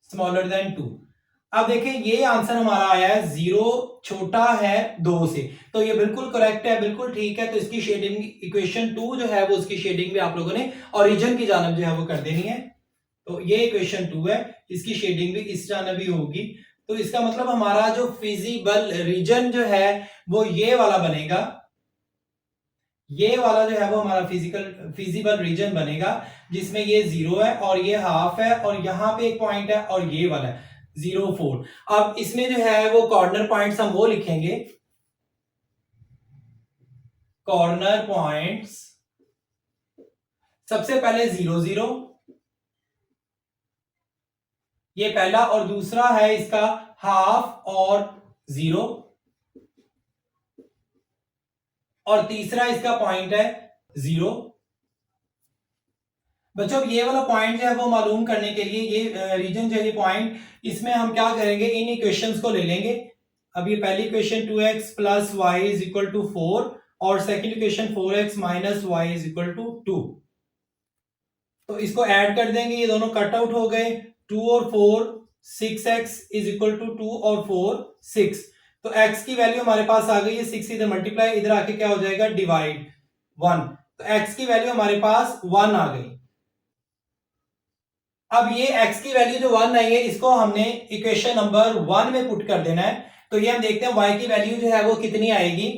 स्मॉलर देन 2। अब देखें ये आंसर हमारा आया है 0 छोटा है 2 से, तो ये बिल्कुल करेक्ट है, बिल्कुल ठीक है। तो इसकी शेडिंग इक्वेशन 2 जो है वो उसकी शेडिंग भी आप लोगों ने ओरिजिन की जानब जो है वो कर देनी है। तो ये इक्वेशन 2 है, इसकी शेडिंग भी इस जानब ही होगी। तो इसका मतलब हमारा जो फिजिबल रीजन जो है वो ये वाला बनेगा, ये वाला जो है वो हमारा फिजिबल रीजन बनेगा, जिसमें ये 0 है और ये हाफ है और यहां पे एक पॉइंट है और ये वाला है 0 4। अब इसमें जो है वो कॉर्नर पॉइंट्स हम वो लिखेंगे, कॉर्नर पॉइंट्स सबसे पहले 0 0, ये पहला, और दूसरा है इसका हाफ और 0, और तीसरा इसका पॉइंट है 0। बच्चों ये वाला पॉइंट जो है वो मालूम करने के लिए ये रीजन जो है पॉइंट, इसमें हम क्या करेंगे, इन इक्वेशंस को ले लेंगे। अब ये पहली equation 2x plus Y is equal to 4 और second equation 4x minus Y is equal to 2, तो इसको ऐड कर देंगे, ये दोनों कट आउट हो गए। 2 और 4 6x इज इक्वल टू 2 और 4 6, तो x की वैल्यू हमारे पास आ गई है 6, इधर मल्टीप्लाई, इधर आके क्या हो जाएगा डिवाइड 1, तो x की वैल्यू हमारे पास 1 आ गई। अब ये x की वैल्यू जो 1 आई है इसको हमने इक्वेशन नंबर 1 में पुट कर देना है। तो ये हम देखते हैं y की वैल्यू जो है वो कितनी आएगी।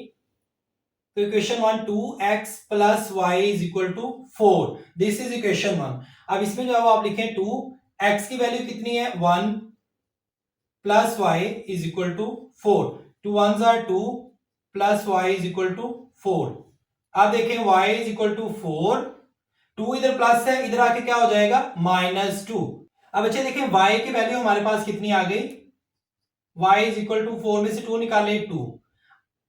तो equation 1 2x plus Y is equal to 4, this is equation 1। अब इसमें जो आप लिखें 2, x की वैल्यू कितनी है 1 plus Y is equal to 4, 2 1s are 2 plus Y is equal to 4। अब देखें y इज इक्वल टू 4, 2 इधर प्लस है, इधर आके क्या हो जाएगा -2। अब अच्छा देखें y की वैल्यू हमारे पास कितनी आ गई, y इज इक्वल टू 4 में से 2 निकाले 2।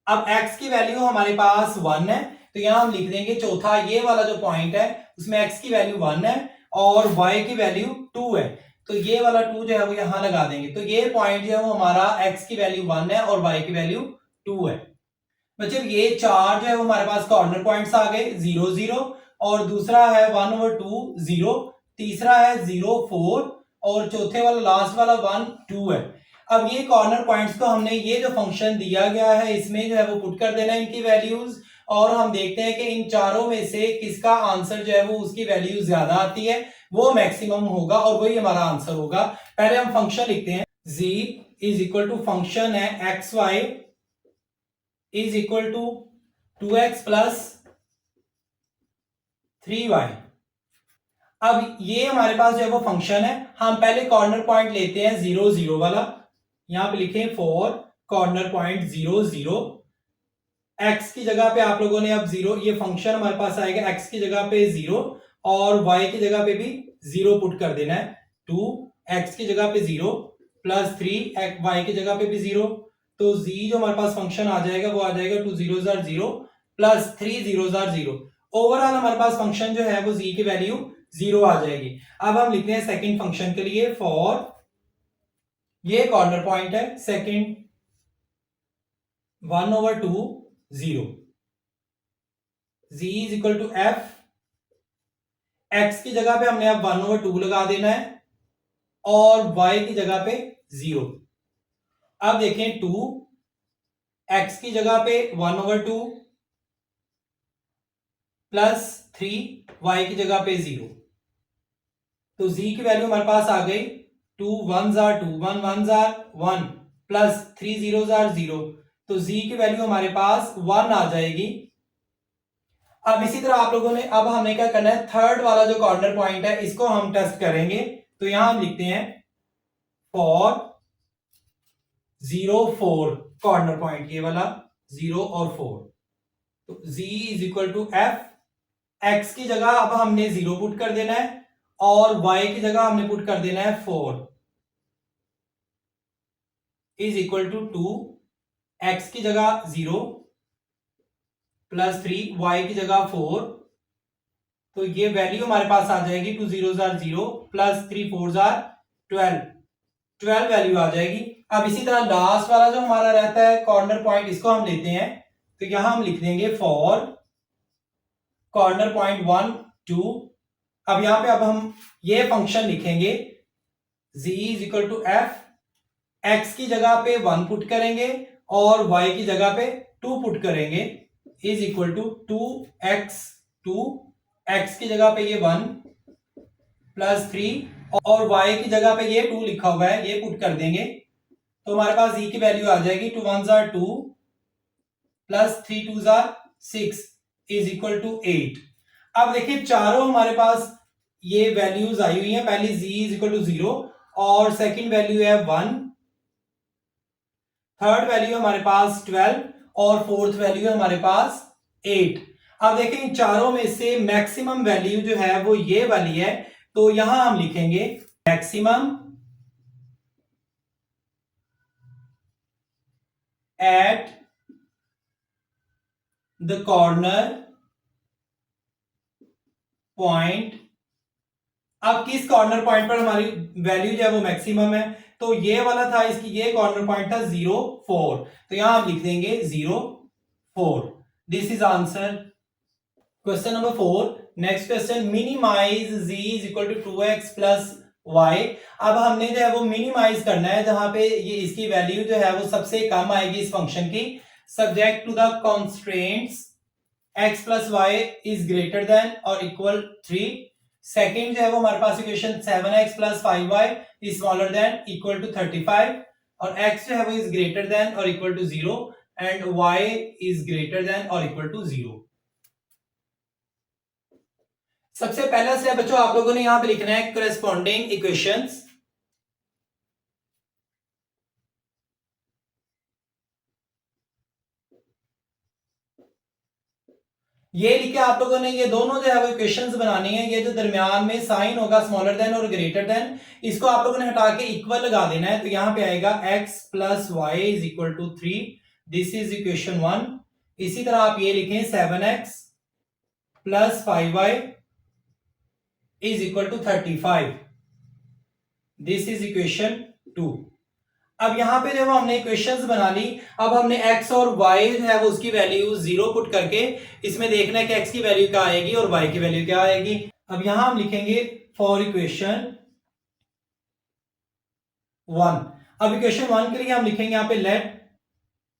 अब x की वैल्यू हमारे पास 1 है, तो यहां हम लिख देंगे चौथा ये वाला जो पॉइंट है उसमें x की वैल्यू 1 है और y की वैल्यू 2 है, तो ये वाला 2 जो है वो यहां लगा देंगे। तो ये पॉइंट जो है वो हमारा x की वैल्यू 1 है और y की वैल्यू 2 है। मतलब ये चार जो है वो हमारे पास कॉर्नर पॉइंट्स आ गए 0 0, और दूसरा है 1 over 2 0, तीसरा है 0 4 और चौथे वाला लास्ट वाला 1 2 है। अब ये कॉर्नर पॉइंट्स को हमने ये जो फंक्शन दिया गया है इसमें जो है वो पुट कर देना है इनकी वैल्यूज, और हम देखते हैं कि इन चारों में से किसका आंसर जो है वो उसकी वैल्यू ज्यादा आती है, वो मैक्सिमम होगा और वही हमारा आंसर होगा। पहले हम फंक्शन लिखते हैं, z is equal to function है x Y is equal to 2x plus 3y। अब ये हमारे पास जो है वो फंक्शन है, हम पहले कॉर्नर पॉइंट लेते हैं 0 0 वाला, यहां पे लिखें फॉर कॉर्नर पॉइंट 0 0, x की जगह पे आप लोगों ने अब 0, ये फंक्शन हमारे पास आएगा x की जगह पे 0 और y की जगह पे भी 0 पुट कर देना है। 2 x की जगह पे 0 प्लस 3 y की जगह पे भी 0, तो z जो हमारे पास फंक्शन आ जाएगा वो आ जाएगा 2 0s are 0 plus 3 0s are 0। Overall हमारे पास फंक्शन जो है वो z की वैल्यू 0 आ जाएगी। अब हम लिखते हैं सेकंड फंक्शन के लिए, फॉर ये कॉर्नर पॉइंट है second 1 over 2 0, z is equal to f, x की जगह पे हमने अब 1 over 2 लगा देना है और y की जगह पे 0। अब देखें 2 x की जगह पे 1 over 2 प्लस 3 y की जगह पे 0, तो z की वैल्यू हमारे पास आ गई 2 1s are 2 1 1s are 1 plus 3 0s are 0, तो z की वैल्यू हमारे पास 1 आ जाएगी। अब इसी तरह आप लोगों ने, अब हमें क्या करना है, थर्ड वाला जो कॉर्नर पॉइंट है इसको हम टेस्ट करेंगे। तो यहां हम लिखते हैं फॉर 0 4 कॉर्नर पॉइंट, ये वाला 0 और 4, तो z is equal to f, x की जगह अब हमने 0 पुट कर देना है और y की जगह हमने पुट कर देना है 4 इज इक्वल टू 2, x की जगह 0 प्लस 3 y की जगह 4, तो ये वैल्यू हमारे पास आ जाएगी 2 0s are 0 plus 3 4s are 12 value आ जाएगी। अब इसी तरह लास्ट वाला जो हमारा रहता है कॉर्नर पॉइंट, इसको हम लेते हैं, तो यहां हम लिख देंगे फॉर कॉर्नर पॉइंट 1 2। अब यहां पे अब हम ये फंक्शन लिखेंगे z is equal to f, x की जगह पे 1 पुट करेंगे और y की जगह पे 2 पुट करेंगे, is equal to 2x, 2x की जगह पे ये 1 प्लस 3 और y की जगह पे ये 2 लिखा हुआ है, ये पुट कर देंगे तो हमारे पास e की वैल्यू आ जाएगी 2 1 जार 2 प्लस 3 2 जार 6 इज इक्वल टू 8। अब देखिए चारों हमारे पास ये वैल्यूज आई हुई हैं। पहली z इज इक्वल टू 0 और सेकंड वैल्यू है 1, थर्ड वैल्यू हमारे पास 12 और फोर्थ वैल्यू है हमारे पास 8। अब देखें इन चारों में से मैक्सिमम वैल्यू जो है वो ये वाली है, तो यहां हम लिखेंगे maximum at the corner point. अब किस कॉर्नर पॉइंट पर हमारी वैल्यू जो है वो मैक्सिमम है, तो ये वाला था, इसकी ये कॉर्नर पॉइंट था 0 4, तो यहां हम लिख देंगे 0 4। This is answer. Question number 4, next question, minimize z is equal to 2x plus y। अब हमने जो है वो मिनिमाइज करना है जहां पे ये इसकी वैल्यू जो है वो सबसे कम आएगी इस फंक्शन की, subject to the constraints x plus y is greater than और इक्वल 3। सेकेंड जो है वो हमारे पास equation 7x plus 5y is smaller than equal to 35 और x जो है वो इज ग्रेटर देन और equal to 0 and y is greater than और इक्वल टू 0। सबसे पहला स्टेप बच्चों आप लोगों ने यहां पे लिखना है करेस्पॉन्डिंग इक्वेशंस। ये लिखे आप लोगों ने, ये दोनों जो है वो इक्वेशंस बनानी है। ये जो दरमियान में साइन होगा स्मॉलर देन और ग्रेटर देन, इसको आप लोगों ने हटा के इक्वल लगा देना है, तो यहां पे आएगा x plus Y is equal to 3, this is equation 1। इसी तरह आप ये लिखें 7x plus 5y is equal to 35, this is equation 2। अब यहां पे जब हमने इक्वेशंस बना ली, अब हमने x और y जो है वो उसकी वैल्यू 0 पुट करके इसमें देखना है कि x की वैल्यू क्या आएगी और y की वैल्यू क्या आएगी। अब यहां हम लिखेंगे फॉर इक्वेशन 1। अब इक्वेशन 1 के लिए हम लिखेंगे यहां पे let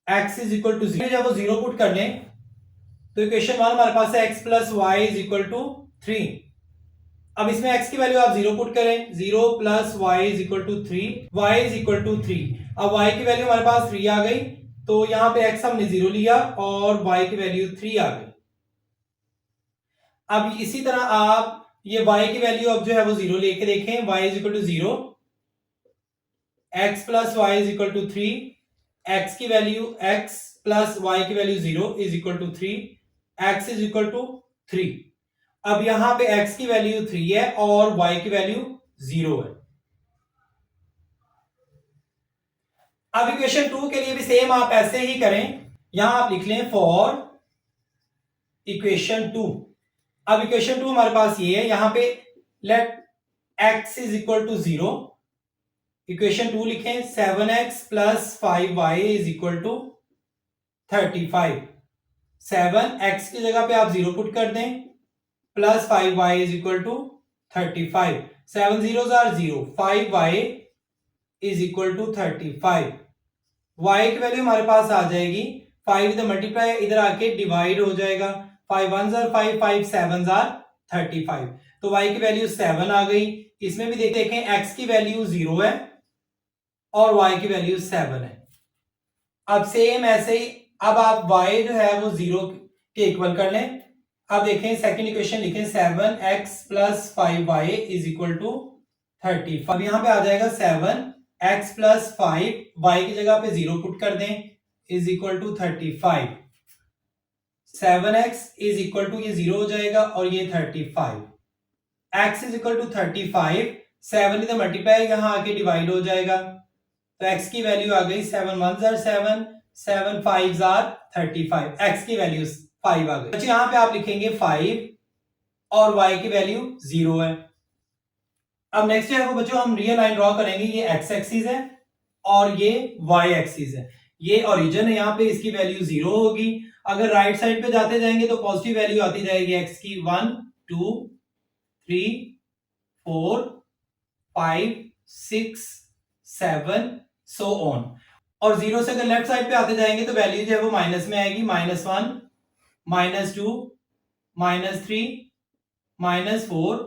x is equal to 0, जब वो 0 पुट कर लें तो इक्वेशन 1 हमारे पास है x plus Y is equal to 3। अब इसमें x की वैल्यू आप 0 पुट करें, 0 plus Y is equal to 3, y is equal to 3। अब y की वैल्यू हमारे पास 3 आ गई, तो यहां पे x हमने 0 लिया और y की वैल्यू 3 आ गई। अब इसी तरह आप ये y की वैल्यू अब जो है वो 0 लेके देखें, y is equal to 0, x plus Y is equal to 3, x की वैल्यू x प्लस y की value 0 is equal to 3, x is equal to 3। अब यहां पे x की वैल्यू 3 है और y की वैल्यू 0 है। अब इक्वेशन 2 के लिए भी सेम आप ऐसे ही करें, यहां आप लिख लें फॉर इक्वेशन 2। अब इक्वेशन 2 हमारे पास ये है, यहां पे let x is equal to 0, equation 2 लिखें 7x plus 5y is equal to 35। 7x की जगह पे आप 0 पुट कर दें plus 5y is equal to 35, 7 zeros are 0, 5y is equal to 35। y की वैल्यू हमारे पास आ जाएगी 5 इधर मल्टीप्लाई इधर आके डिवाइड हो जाएगा, 5 1s are 5, 5 7s are 35, तो y की वैल्यू 7 आ गई। इसमें भी देखें x की वैल्यू 0 है और y की वैल्यू 7 है। अब सेम ऐसे ही अब आप y जो है वो 0 के इक्वल कर लें। अब देखें सेकंड इक्वेशन लिखें 7x plus 5y is equal to 30। अब यहां पे आ जाएगा 7x प्लस 5 y की जगह पे 0 पुट कर दें is equal to 35। 7x is equal to ये 0 हो जाएगा और ये 35, x इज इक्वल टू 35, 7 इधर मल्टीप्लाई यहां आके डिवाइड हो जाएगा, तो x की वैल्यू आ गई 7 1s are 7, 7 5s are 35, x की वैल्यू 5 आ गई। यहां पे आप लिखेंगे 5 और y की वैल्यू 0 है। अब नेक्स्ट है वो बच्चों हम रियल लाइन ड्रॉ करेंगे, ये x एक्सिस है और ये y एक्सिस है, ये ओरिजिन है, यहां पे इसकी वैल्यू 0 होगी। अगर राइट साइड पे जाते जाएंगे तो पॉजिटिव वैल्यू आती जाएगी x की, 1 2 3 4 5 6 7 सो ऑन। और 0 से अगर लेफ्ट साइड पे आते जाएंगे तो वैल्यू जो है वो माइनस में आएगी, -1, -2, -3, -4,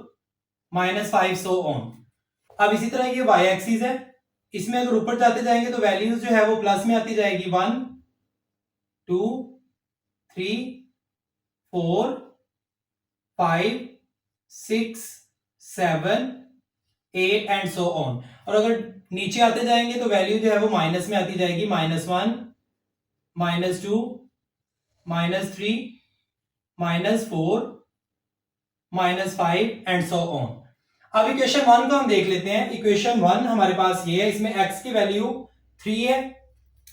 -5 सो ऑन। अब इसी तरह ये y एक्सिस है, इसमें अगर ऊपर जाते जाएंगे तो वैल्यूज जो है वो प्लस में आती जाएगी, 1, 2, 3, 4, 5, 6, 7, 8 एंड सो ऑन। और अगर नीचे आते जाएंगे तो वैल्यू जो है वो माइनस में आती जाएगी, -1, -2, -3, -4, -5 एंड सो ऑन। अब इक्वेशन 1 को हम देख लेते हैं। इक्वेशन 1 हमारे पास ये है, इसमें x की वैल्यू 3 है,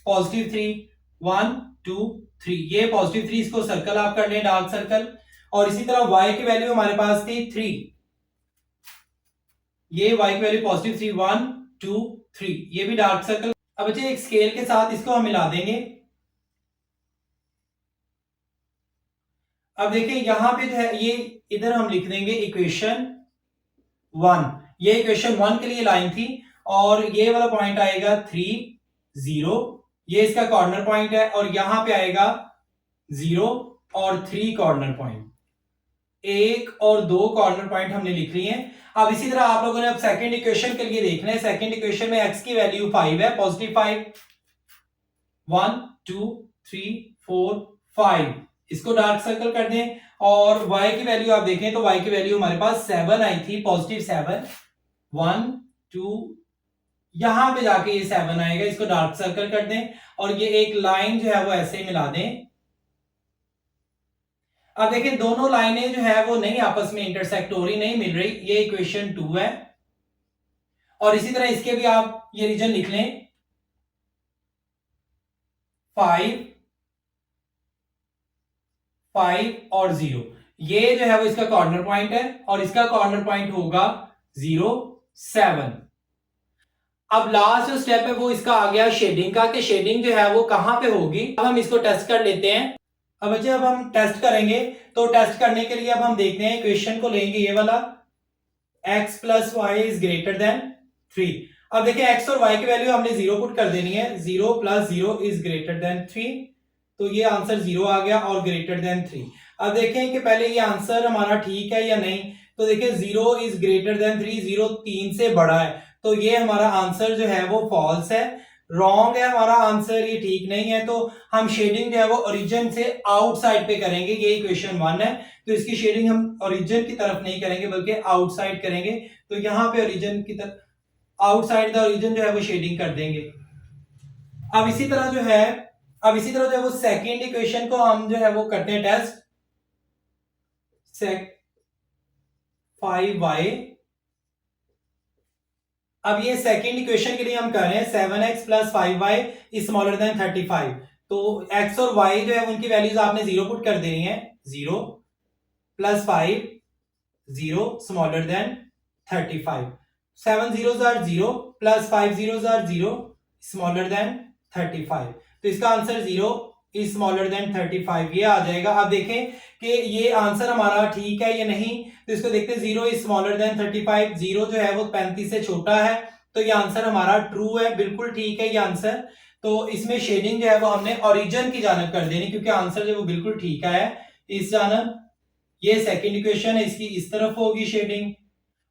+3, 1, 2, 3, ये +3, इसको सर्कल आप कर लें, डार्क सर्कल। और इसी तरह y की वैल्यू हमारे पास थी 3, ये y की वैल्यू +3, 1, 2, 3, ये भी डार्क सर्कल। अब बच्चे एक स्केल के साथ इसको हम मिला देंगे। अब देखिए यहां पे जो है ये इधर हम लिख देंगे इक्वेशन 1, ये इक्वेशन 1 के लिए लाइन थी। और ये वाला पॉइंट आएगा 3, 0, ये इसका कॉर्नर पॉइंट है। और यहां पे आएगा 0 और 3 कॉर्नर पॉइंट, 1 और 2 कॉर्नर पॉइंट हमने लिख लिए हैं। अब इसी तरह आप लोगों ने अब सेकंड इक्वेशन के लिए देखना है। सेकंड इक्वेशन में x की वैल्यू 5 है, +5, 1, 2, 3, 4, 5, इसको डार्क सर्कल कर दें। और y की वैल्यू आप देखें तो y की वैल्यू हमारे पास 7 आई थी, +7, 1, 2, यहां पे जाके ये 7 आएगा, इसको डार्क सर्कल कर दें। और ये एक लाइन जो है वो ऐसे ही मिला दें। अब देखिए दोनों लाइनें जो है वो नहीं आपस में इंटरसेक्ट हो रही, नहीं मिल रही, ये इक्वेशन 2 है। और इसी तरह इसके भी आप ये रीजन लिख लें, 5, 5 और 0, ये जो है वो इसका कॉर्नर पॉइंट है। और इसका कॉर्नर पॉइंट होगा 0, 7। अब लास्ट जो स्टेप है वो इसका आ गया शेडिंग का, कि शेडिंग जो है वो कहां पे होगी। अब हम इसको टेस्ट कर लेते हैं। अब बच्चे अब हम टेस्ट करेंगे, तो टेस्ट करने के लिए अब हम देखते हैं, इक्वेशन को लेंगे ये वाला, x + y is greater then 3। अब देखिए x और y की वैल्यू हमने 0 पुट कर देनी है, 0 + 0 इज ग्रेटर देन 3, तो ये आंसर 0 आ गया और ग्रेटर देन 3। अब देखें कि पहले ये आंसर हमारा ठीक है या नहीं। तो देखिए 0 इज ग्रेटर देन 3, 0 3 से बड़ा है, तो ये हमारा आंसर जो है वो फॉल्स है, रॉन्ग है हमारा आंसर, ये ठीक नहीं है। तो हम शेडिंग जो है वो ओरिजिन से आउटसाइड पे करेंगे, ये इक्वेशन 1 है, तो इसकी शेडिंग हम ओरिजिन की तरफ नहीं करेंगे बल्कि आउटसाइड करेंगे। तो यहां पे ओरिजिन की तरफ, आउटसाइड द ओरिजिन जो है वो शेडिंग कर देंगे। अब इसी तरह जो है, वो सेकंड इक्वेशन को हम जो है वो करते हैं टेस्ट। सेक 5y, अब ये सेकंड इक्वेशन के लिए हम कर रहे हैं 7x + 5y is smaller then 35। तो x और y जो है उनकी वैल्यूज आपने 0 पुट कर देनी है, 0 + 5, 0 smaller than 35, 7 zeros are 0 + 5 zeros are 0 smaller than 35। तो इसका आंसर 0 इज स्मॉलर देन 35 ये आ जाएगा। अब देखें कि ये आंसर हमारा ठीक है या नहीं, तो इसको देखते हैं, 0 इज स्मॉलर देन 35, 0 जो है वो 35 से छोटा है, तो ये आंसर हमारा ट्रू है, बिल्कुल ठीक है ये आंसर। तो इसमें शेडिंग जो है वो हमने ओरिजिन की जानब कर देनी, क्योंकि आंसर जो वो बिल्कुल ठीक है इस जानब। ये सेकंड इक्वेशन है, इसकी इस तरफ होगी शेडिंग।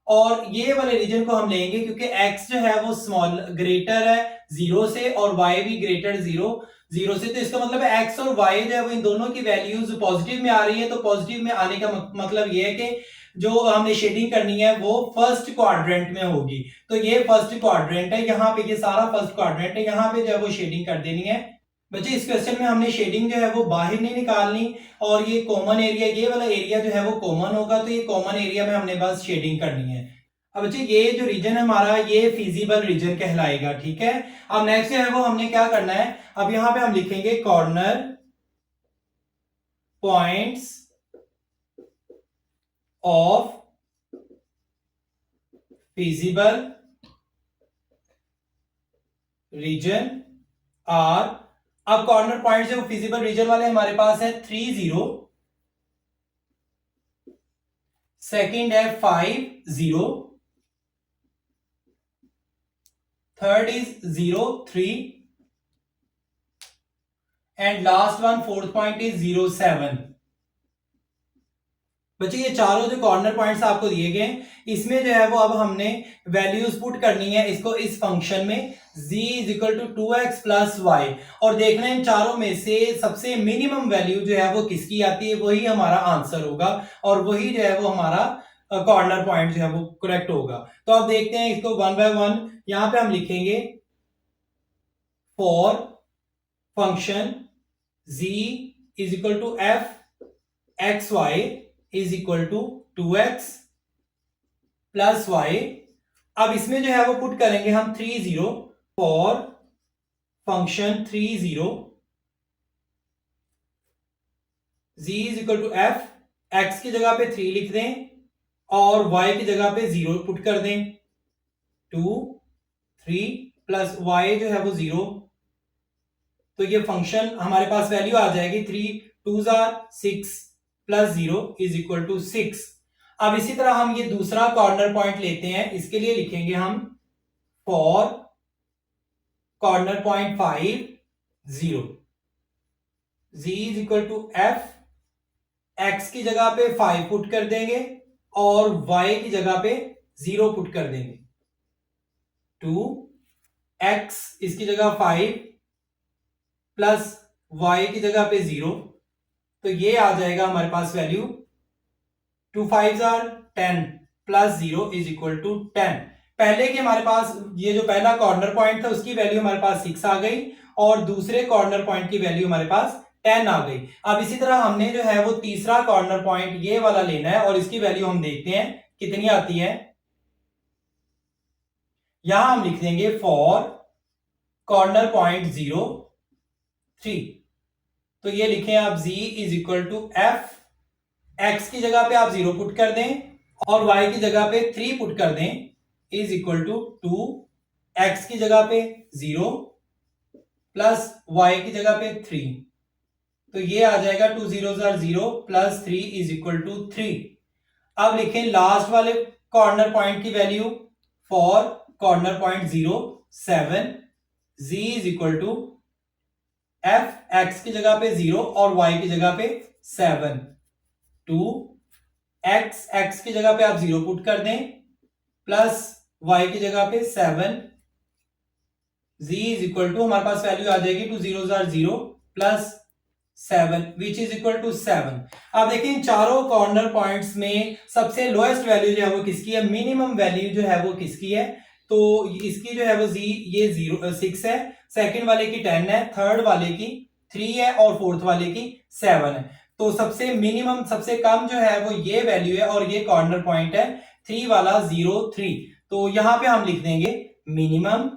और ये वाले रीजन को हम लेंगे क्योंकि x जो है वो स्मॉल ग्रेटर है 0 से, और y भी ग्रेटर 0 से, तो इसका मतलब है x और y जो है वो इन दोनों की वैल्यूज पॉजिटिव में आ रही है। तो पॉजिटिव में आने का मतलब ये है कि जो हमने शेडिंग करनी है वो फर्स्ट क्वाड्रेंट में होगी। तो ये फर्स्ट क्वाड्रेंट है, यहाँ पे ये सारा फर्स्ट क्वाड्रेंट है, यहाँ पे जो है वो शेडिंग कर देनी है। बच्चे इस क्वेश्चन में हमने शेडिंग जो है वो बाहर नहीं निकालनी, और ये कॉमन एरिया, ये वाला एरिया जो है वो कॉमन होगा, तो ये कॉमन एरिया में हमने बस शेडिंग करनी है। अब बच्चे ये जो रीजन है हमारा ये फिजिबल रीजन कहलाएगा, ठीक है। अब नेक्स्ट जो है वो हमने क्या करना है, अब यहां पे हम लिखेंगे corner points of feasible region are. अब कॉर्नर पॉइंट जो फिजिबल रीजन वाले हमारे पास है 3, 0, सेकंड है 5, 0, third is 0 3 and last one fourth point is 0 7। बच्चे ये चारों जो कॉर्नर पॉइंट्स आपको दिए गए इसमें जो है वो अब हमने वैल्यूज पुट करनी है इसको इस फंक्शन में z is equal to 2x plus y, और देखना इन चारों में से सबसे मिनिमम वैल्यू जो है वो किसकी आती है, वही हमारा आंसर होगा और वही जो है वो हमारा कॉर्नर पॉइंट जो है वो करेक्ट होगा। तो अब देखते हैं इसको वन बाय वन। यहां पे हम लिखेंगे for function z is equal to f x Y is equal to 2x plus y. अब इसमें जो है वो पुट करेंगे हम 30 for function 30 z is equal to f, x की जगह पे 3 लिख दें और y की जगह पे 0 पुट कर दें। 2 3 प्लस y जो है वो 0, तो ये फंक्शन हमारे पास वैल्यू आ जाएगी 3 2 6 प्लस 0 इज इक्वल टू 6। अब इसी तरह हम ये दूसरा कॉर्नर पॉइंट लेते हैं, इसके लिए लिखेंगे हम for corner point 5 0 z is equal to f, x की जगह पे 5 पुट कर देंगे और y की जगह पे 0 पुट कर देंगे। 2 x इसकी जगह 5 प्लस y की जगह पे 0, तो ये आ जाएगा हमारे पास value 2 5 10 plus 0 is equal to 10। पहले के हमारे पास ये जो पहला कॉर्नर पॉइंट था उसकी वैल्यू हमारे पास 6 आ गई और दूसरे कॉर्नर पॉइंट की वैल्यू हमारे पास 10 आ गई। अब इसी तरह हमने जो है वो तीसरा कॉर्नर पॉइंट ये वाला लेना है और इसकी वैल्यू हम देखते हैं कितनी आती है। यहां हम लिख देंगे फॉर कॉर्नर पॉइंट 0 3, तो ये लिखें आप z is equal to f, x की जगह पे आप 0 पुट कर दें और y की जगह पे 3 पुट कर दें इज इक्वल टू 2, x की जगह पे 0 प्लस y की जगह पे 3, तो ये आ जाएगा 2 0 0 प्लस 3 इज इक्वल टू 3। अब लिखें लास्ट वाले कॉर्नर पॉइंट की value for corner point 0 7, z is equal to f, x की जगह पे 0 और y की जगह पे 7, 2 x की जगह पे आप 0 पुट कर दें प्लस y की जगह पे 7, z इज इक्वल टू हमारे पास वैल्यू आ जाएगी 2 0 0 plus 7 which is equal to 7। अब देखिए इन चारों कॉर्नर पॉइंट्स में सबसे लोएस्ट वैल्यू जो है वो किसकी है, मिनिमम वैल्यू जो है वो किसकी है, तो इसकी जो है वो ये 6 है, सेकंड वाले की 10 है, थर्ड वाले की 3 है और फोर्थ वाले की 7 है। तो सबसे मिनिमम सबसे कम जो है वो ये वैल्यू है और ये कॉर्नर पॉइंट है 3 वाला 0 3। तो यहां पे हम लिख देंगे मिनिमम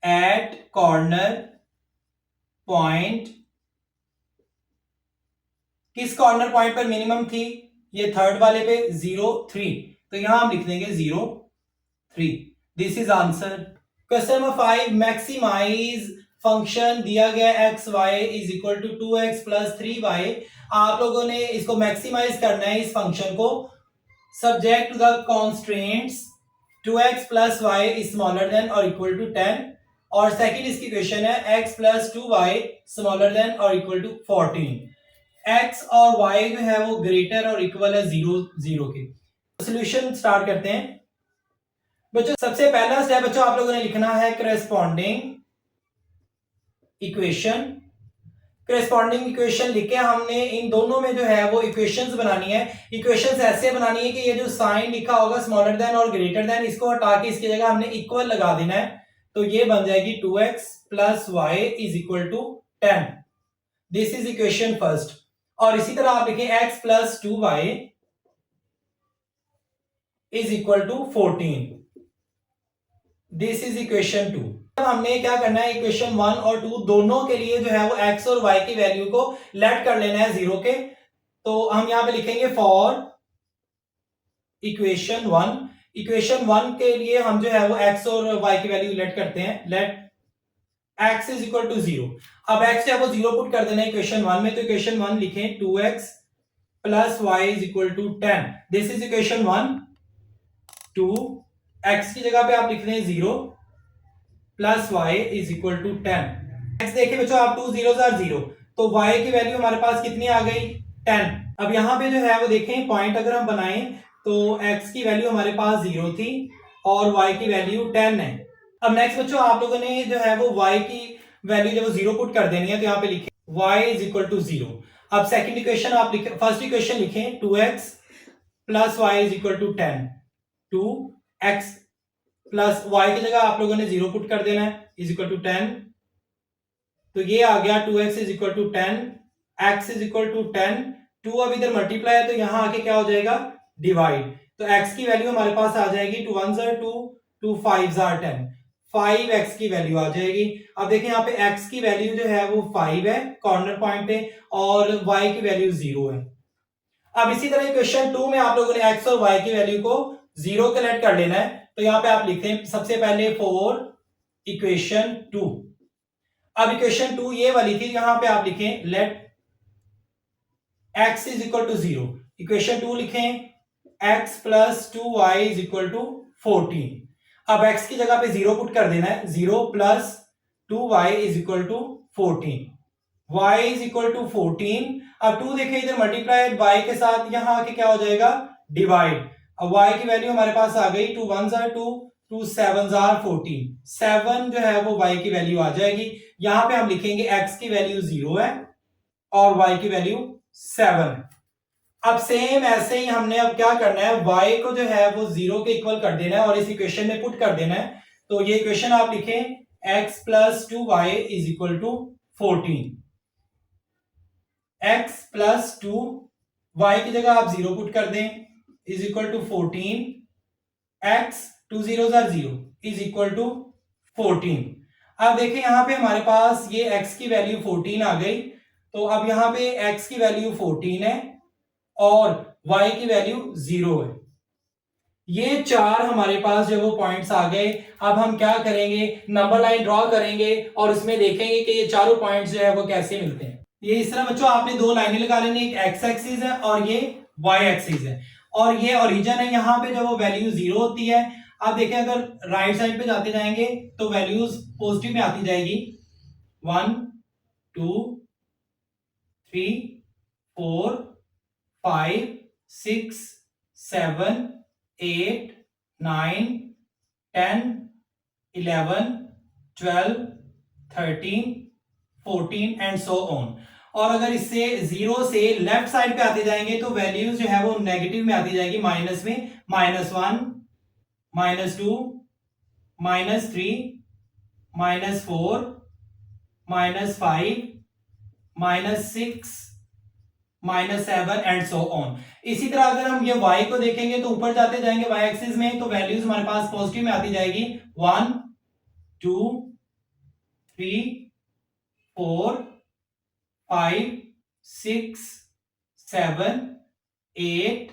एट कॉर्नर पॉइंट, किस कॉर्नर पॉइंट पर मिनिमम थी, ये थर्ड वाले पे 0 3, तो यहां हम लिख देंगे 0 3। This is answer. Question number 5, maximize function दिया गया x Y is equal to 2x plus 3y। आप लोगों ने इसको मैक्सिमाइज करना है इस फंक्शन को subject to the constraints 2x plus Y is smaller than और इक्वल टू 10, और सेकंड इसकी क्वेश्चन है x plus 2y smaller than और इक्वल टू 14। x और y जो है वो ग्रेटर और इक्वल है 0 0 के। सॉल्यूशन स्टार्ट करते हैं बच्चों। सबसे पहला स्टेप बच्चों आप लोगों ने लिखना है करेस्पॉन्डिंग इक्वेशन। करेस्पॉन्डिंग इक्वेशन लिखे हमने इन दोनों में जो है वो इक्वेशंस बनानी है। इक्वेशंस ऐसे बनानी है कि ये जो साइन लिखा होगा स्मॉलर देन और ग्रेटर देन, इसको हटा के इसकी जगह हमने इक्वल लगा देना है, तो ये बन जाएगी 2x plus Y is equal to 10। This is equation first. और इसी तरह आप लिखें x plus 2y is equal to 14। This is equation 2। हमने क्या करना है, इक्वेशन 1 और 2 दोनों के लिए जो है वो x और y की वैल्यू को लेट कर लेना है 0 के। तो हम यहां पे लिखेंगे फॉर इक्वेशन 1, इक्वेशन 1 के लिए हम जो है वो x और y की वैल्यू लेट करते हैं, let x is equal to 0। अब x जो है वो 0 पुट कर देना है इक्वेशन 1 में, तो इक्वेशन 1 लिखें 2x plus y is equal to 10। This is equation 1। 2 x की जगह पे आप लिख रहे हैं 0 plus y is equal to 10। x देखिए बच्चों आप 2 जीरो 0 तो y की वैल्यू हमारे पास कितनी आ गई 10। अब यहां पे जो है वो देखें पॉइंट अगर हम बनाएं तो x की वैल्यू हमारे पास 0 थी और y की वैल्यू 10 है। अब नेक्स्ट बच्चों आप लोगों ने जो है वो y की वैल्यू जब 0 पुट कर देनी है तो यहाँ पे लिखे y इज इक्वल टू 0। अब सेकंड इक्वेशन आप लिखें, फर्स्ट इक्वेशन लिखें 2x plus y is equal to 10। 2x plus y की जगह आप लोगों ने 0 पुट कर देना है इज इक्वल टू 10। तो ये आ गया 2x is equal to 10, x is equal to 10। 2 अब इधर मल्टीप्लाई है तो यहां आके क्या हो जाएगा डिवाइड। तो x की वैल्यू हमारे पास आ जाएगी 2 1 जार 2, 2 5 जार 10, 5x की वैल्यू आ जाएगी। अब देखिए यहाँ पे x की वैल्यू जो है वो 5 है कॉर्नर पॉइंट पे और y की वैल्यू 0 है। अब इसी तरह क्वेश्चन 2 में आप लोगों ने x और y की वैल्यू को 0 कलेक्ट कर लेना है। तो यहाँ पे आप लिखते हैं सबसे पहले फॉर इक्वेशन 2। अब इक्वेशन 2 ये वाली थी, यहां पे आप लिखें let x is equal to 0। Equation 2 लिखें x plus 2y is equal to 14। अब x की जगह पे 0 पुट कर देना है, 0 plus 2y is equal to 14, y is equal to 14। अब 2 देखिए इधर मल्टीप्लाई y के साथ, यहां आके क्या हो जाएगा डिवाइड। अब y की वैल्यू हमारे पास आ गई 2 1 जार 2, 2 7 जार 14, 7 जो है वो y की वैल्यू आ जाएगी। यहां पे हम लिखेंगे x की वैल्यू 0 है और y की वैल्यू 7 है। अब सेम ऐसे ही हमने अब क्या करना है y को जो है वो 0 के इक्वल कर देना है और इस इक्वेशन में पुट कर देना है। तो ये इक्वेशन आप लिखें x plus 2y is equal to 14। x plus 2y की जगह आप 0 पुट कर दें is equal to 14, x 2 0 0 is equal to 14। अब देखिए यहां पे हमारे पास ये x की वैल्यू 14 आ गई। तो अब यहां पे x की वैल्यू 14 है और y की वैल्यू 0 है। ये चार हमारे पास जो वो पॉइंट्स आ गए। अब हम क्या करेंगे नंबर लाइन ड्रॉ करेंगे और उसमें देखेंगे कि ये चारों पॉइंट्स जो है वो कैसे मिलते हैं। ये इस तरह बच्चों आपने दो लाइनें लगा लेनी, एक एक्स एक्सिस है और ये वाई एक्सिस है और ये ओरिजिन है। यहां पे जब वो वैल्यू 0 होती है, आप देखें अगर राइट साइड पे जाते जाएंगे तो वैल्यूज पॉजिटिव में आती जाएगी 1 2 3 4 5 6 7 8 9 10 11 12 13 14 एंड सो ऑन। और अगर इससे 0 से लेफ्ट साइड पे आते जाएंगे तो वैल्यूज जो है वो नेगेटिव में आती जाएगी, माइनस में, -1 -2 -3 -4 -5 -6 -7 एंड सो ऑन। इसी तरह अगर हम ये y को देखेंगे तो ऊपर जाते जाएंगे y एक्सिस में तो वैल्यूज हमारे पास पॉजिटिव में आती जाएगी 1 2 3 4 5 6 7 8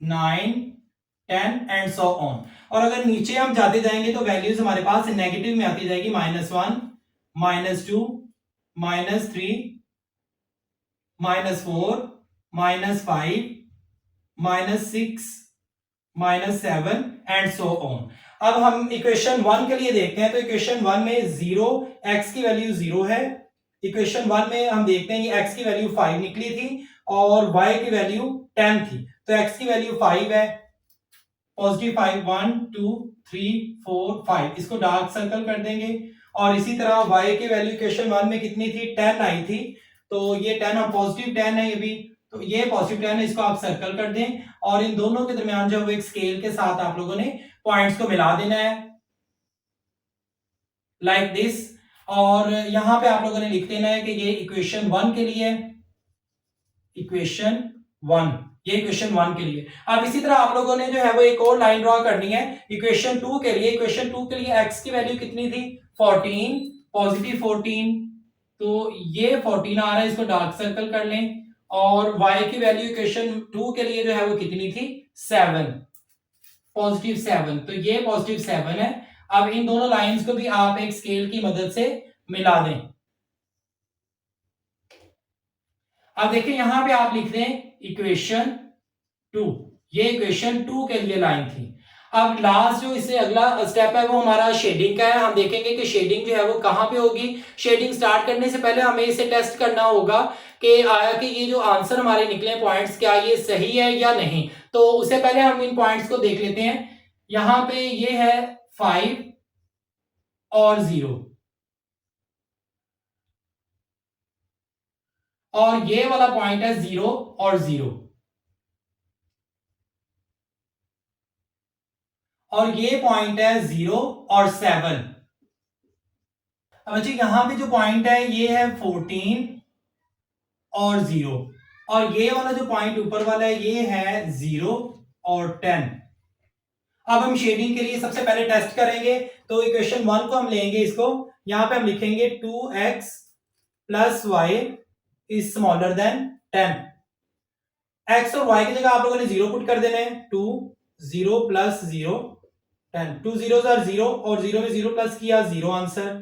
9 10 एंड सो ऑन। और अगर नीचे हम जाते जाएंगे तो वैल्यूज हमारे पास नेगेटिव में आती जाएगी -1 -2 -3 -4 -5 -6 -7 एंड सो ऑन। अब हम इक्वेशन 1 के लिए देखते हैं तो इक्वेशन 1 में 0 x की वैल्यू 0 है। इक्वेशन 1 में हम देखते हैं कि x की वैल्यू 5 निकली थी और y की वैल्यू 10 थी। तो x की वैल्यू 5 है, पॉजिटिव 5 1 2 3 4 5, इसको डार्क सर्कल कर देंगे। और इसी तरह y की वैल्यू इक्वेशन 1 में कितनी थी 10 आई थी, तो ये 10 हम पॉजिटिव 10 है, ये भी तो ये पॉजिटिव 10 है, इसको आप सर्कल कर दें और इन दोनों के दरमियान जो एक स्केल के साथ आप लोगों ने पॉइंट्स को मिला देना है लाइक दिस। और यहां पे आप लोगों ने लिख देना है कि ये इक्वेशन 1 के लिए, इक्वेशन 1, ये इक्वेशन 1 के लिए। अब इसी तरह आप लोगों ने जो है वो एक और लाइन ड्रॉ करनी है इक्वेशन 2 के लिए। इक्वेशन 2 के लिए x की वैल्यू कितनी थी 14, पॉजिटिव 14, तो ये 14 आ रहा है, इसको डार्क सर्कल कर लें। और y की वैल्यू इक्वेशन 2 के लिए जो है वो कितनी थी 7, पॉजिटिव 7, तो ये पॉजिटिव 7 है। अब इन दोनों लाइंस को भी आप एक स्केल की मदद से मिला दें। अब देखिए यहां पे आप लिख दें इक्वेशन 2, ये इक्वेशन 2 के लिए लाइन थी। अब लास्ट जो इससे अगला स्टेप है वो हमारा शेडिंग का है। हम देखेंगे कि शेडिंग जो है वो कहां पे होगी। शेडिंग स्टार्ट करने से पहले हमें इसे टेस्ट करना होगा कि आया कि ये जो आंसर हमारे निकले पॉइंट्स क्या ये सही है या नहीं। तो उससे पहले हम इन पॉइंट्स को देख लेते हैं। यहां पे ये है 5 और 0 और ये वाला पॉइंट है 0 और 0 और ये पॉइंट है 0 और 7। अब बच्चे यहां पे जो पॉइंट है ये है 14 और 0 और ये वाला जो पॉइंट ऊपर वाला है ये है 0 और 10। अब हम शेडिंग के लिए सबसे पहले टेस्ट करेंगे। तो इक्वेशन 1 को हम लेंगे, इसको यहां पे हम लिखेंगे 2x plus Y is smaller than 10। x और y की जगह आप लोगों ने 0 पुट कर देना है। 2 0 प्लस 0 10। 2 zeros are 0 और 0 में 0 प्लस किया 0 आंसर।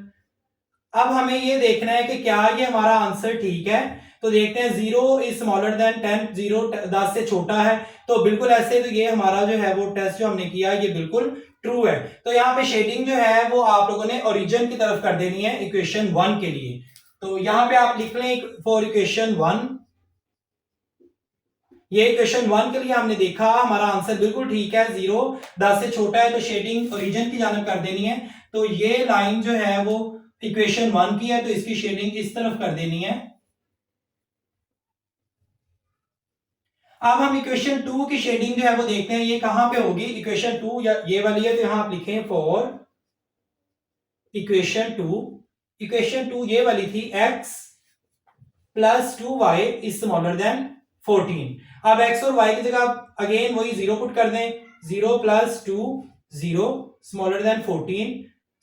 अब हमें ये देखना है कि क्या ये हमारा आंसर ठीक है। तो देखते हैं 0 इज स्मॉलर देन 10, 0 10 से छोटा है। तो बिल्कुल ऐसे तो ये हमारा जो है वो टेस्ट जो हमने किया ये बिल्कुल ट्रू है। तो यहाँ पे शेडिंग जो है वो आप लोगों ने ओरिजिन की तरफ कर देनी है इक्वेशन 1 के लिए। तो यहाँ पे आप लिख लें फॉर इक्वेशन 1। ये इक्वेशन 1 के लिए हमने देखा हमारा आंसर बिल्कुल ठीक है। 0 10 से छोटा है तो शेडिंग ओरिजिन की जानब कर देनी है। तो ये लाइन जो है वो इक्वेशन 1 की है तो इसकी शेडिंग इस तरफ कर देनी है। अब हम इक्वेशन 2 की शेडिंग जो है वो देखते हैं ये कहां पे होगी। इक्वेशन 2 या ये वाली है तो यहां आप लिखें फॉर इक्वेशन 2। इक्वेशन 2 ये वाली थी x plus 2y is smaller then 14। अब x और y की जगह अगेन वही 0 पुट कर दें। 0 plus 2 0 smaller than 14।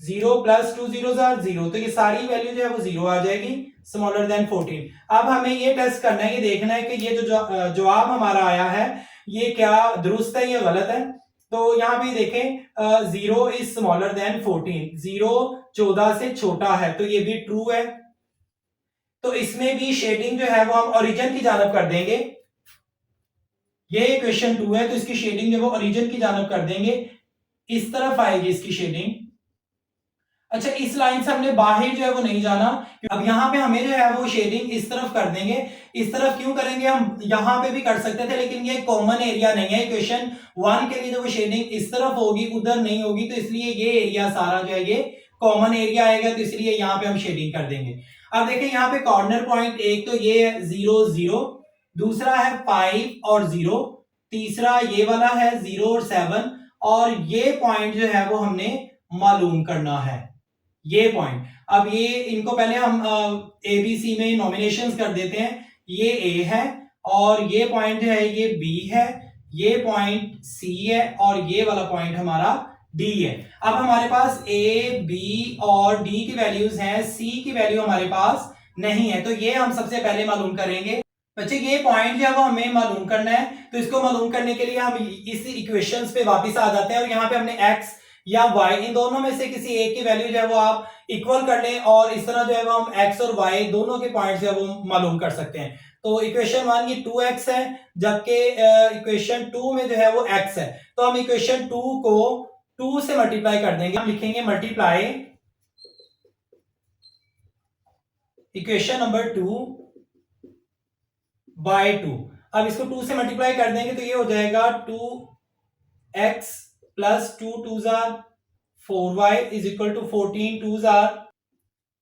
0 plus 2 zeros are 0 तो ये सारी वैल्यू जो है वो 0 आ जाएगी स्मॉलर देन 14। अब हमें ये टेस्ट करना है, ये देखना है कि ये जो जवाब हमारा आया है ये क्या दुरुस्त है या गलत है। तो यहाँ पे देखें 0 इज स्मॉलर देन 14, 0 14 से छोटा है तो ये भी ट्रू है। तो इसमें भी शेडिंग जो है वो हम ओरिजिन की जानब कर देंगे। ये इक्वेशन 2 है तो इसकी शेडिंग जो है वो ओरिजिन की जानब कर देंगे। इस तरफ आएगी इसकी शेडिंग। अच्छा इस लाइन से हमने बाहर जो है वो नहीं जाना। अब यहाँ पे हमें जो है वो शेडिंग इस तरफ कर देंगे। इस तरफ क्यों करेंगे, हम यहाँ पे भी कर सकते थे लेकिन ये कॉमन एरिया नहीं है। इक्वेशन 1 के लिए जो शेडिंग इस तरफ होगी उधर नहीं होगी तो इसलिए ये एरिया सारा जो है ये कॉमन एरिया आएगा तो इसलिए यहाँ पे हम शेडिंग कर देंगे। अब देखिए यहाँ पे कॉर्नर पॉइंट एक तो ये है 0 0, दूसरा है 5 और 0, तीसरा ये वाला है 0 और 7 और ये पॉइंट जो है वो हमने मालूम करना है ये पॉइंट। अब ये इनको पहले हम ABC में नॉमिनेशंस कर देते हैं। ये A है और ये पॉइंट जो है ये B है, ये पॉइंट C है और ये वाला पॉइंट हमारा D है। अब हमारे पास A, B और D की वैल्यूज हैं, C की वैल्यू हमारे पास नहीं है तो ये हम सबसे पहले मालूम करेंगे। बच्चे ये पॉइंट जो है वो हमें मालूम करना है तो इसको मालूम करने के लिए हम इस इक्वेशंस पे वापस आ जाते हैं और यहाँ पे हमने x या y इन दोनों में से किसी एक की वैल्यू जो है वो आप इक्वल कर लें और इस तरह जो है वो हम x और y दोनों के पॉइंट्स जो है वो मालूम कर सकते हैं। तो इक्वेशन 1 की 2x है जबकि इक्वेशन 2 में जो है वो x है तो हम इक्वेशन 2 को 2 से मल्टीप्लाई कर देंगे। हम लिखेंगे मल्टीप्लाई इक्वेशन नंबर 2 बाय 2। अब इसको 2 से मल्टीप्लाई कर देंगे तो ये हो जाएगा 2x plus 2 2s are 4y is equal to 14 2s are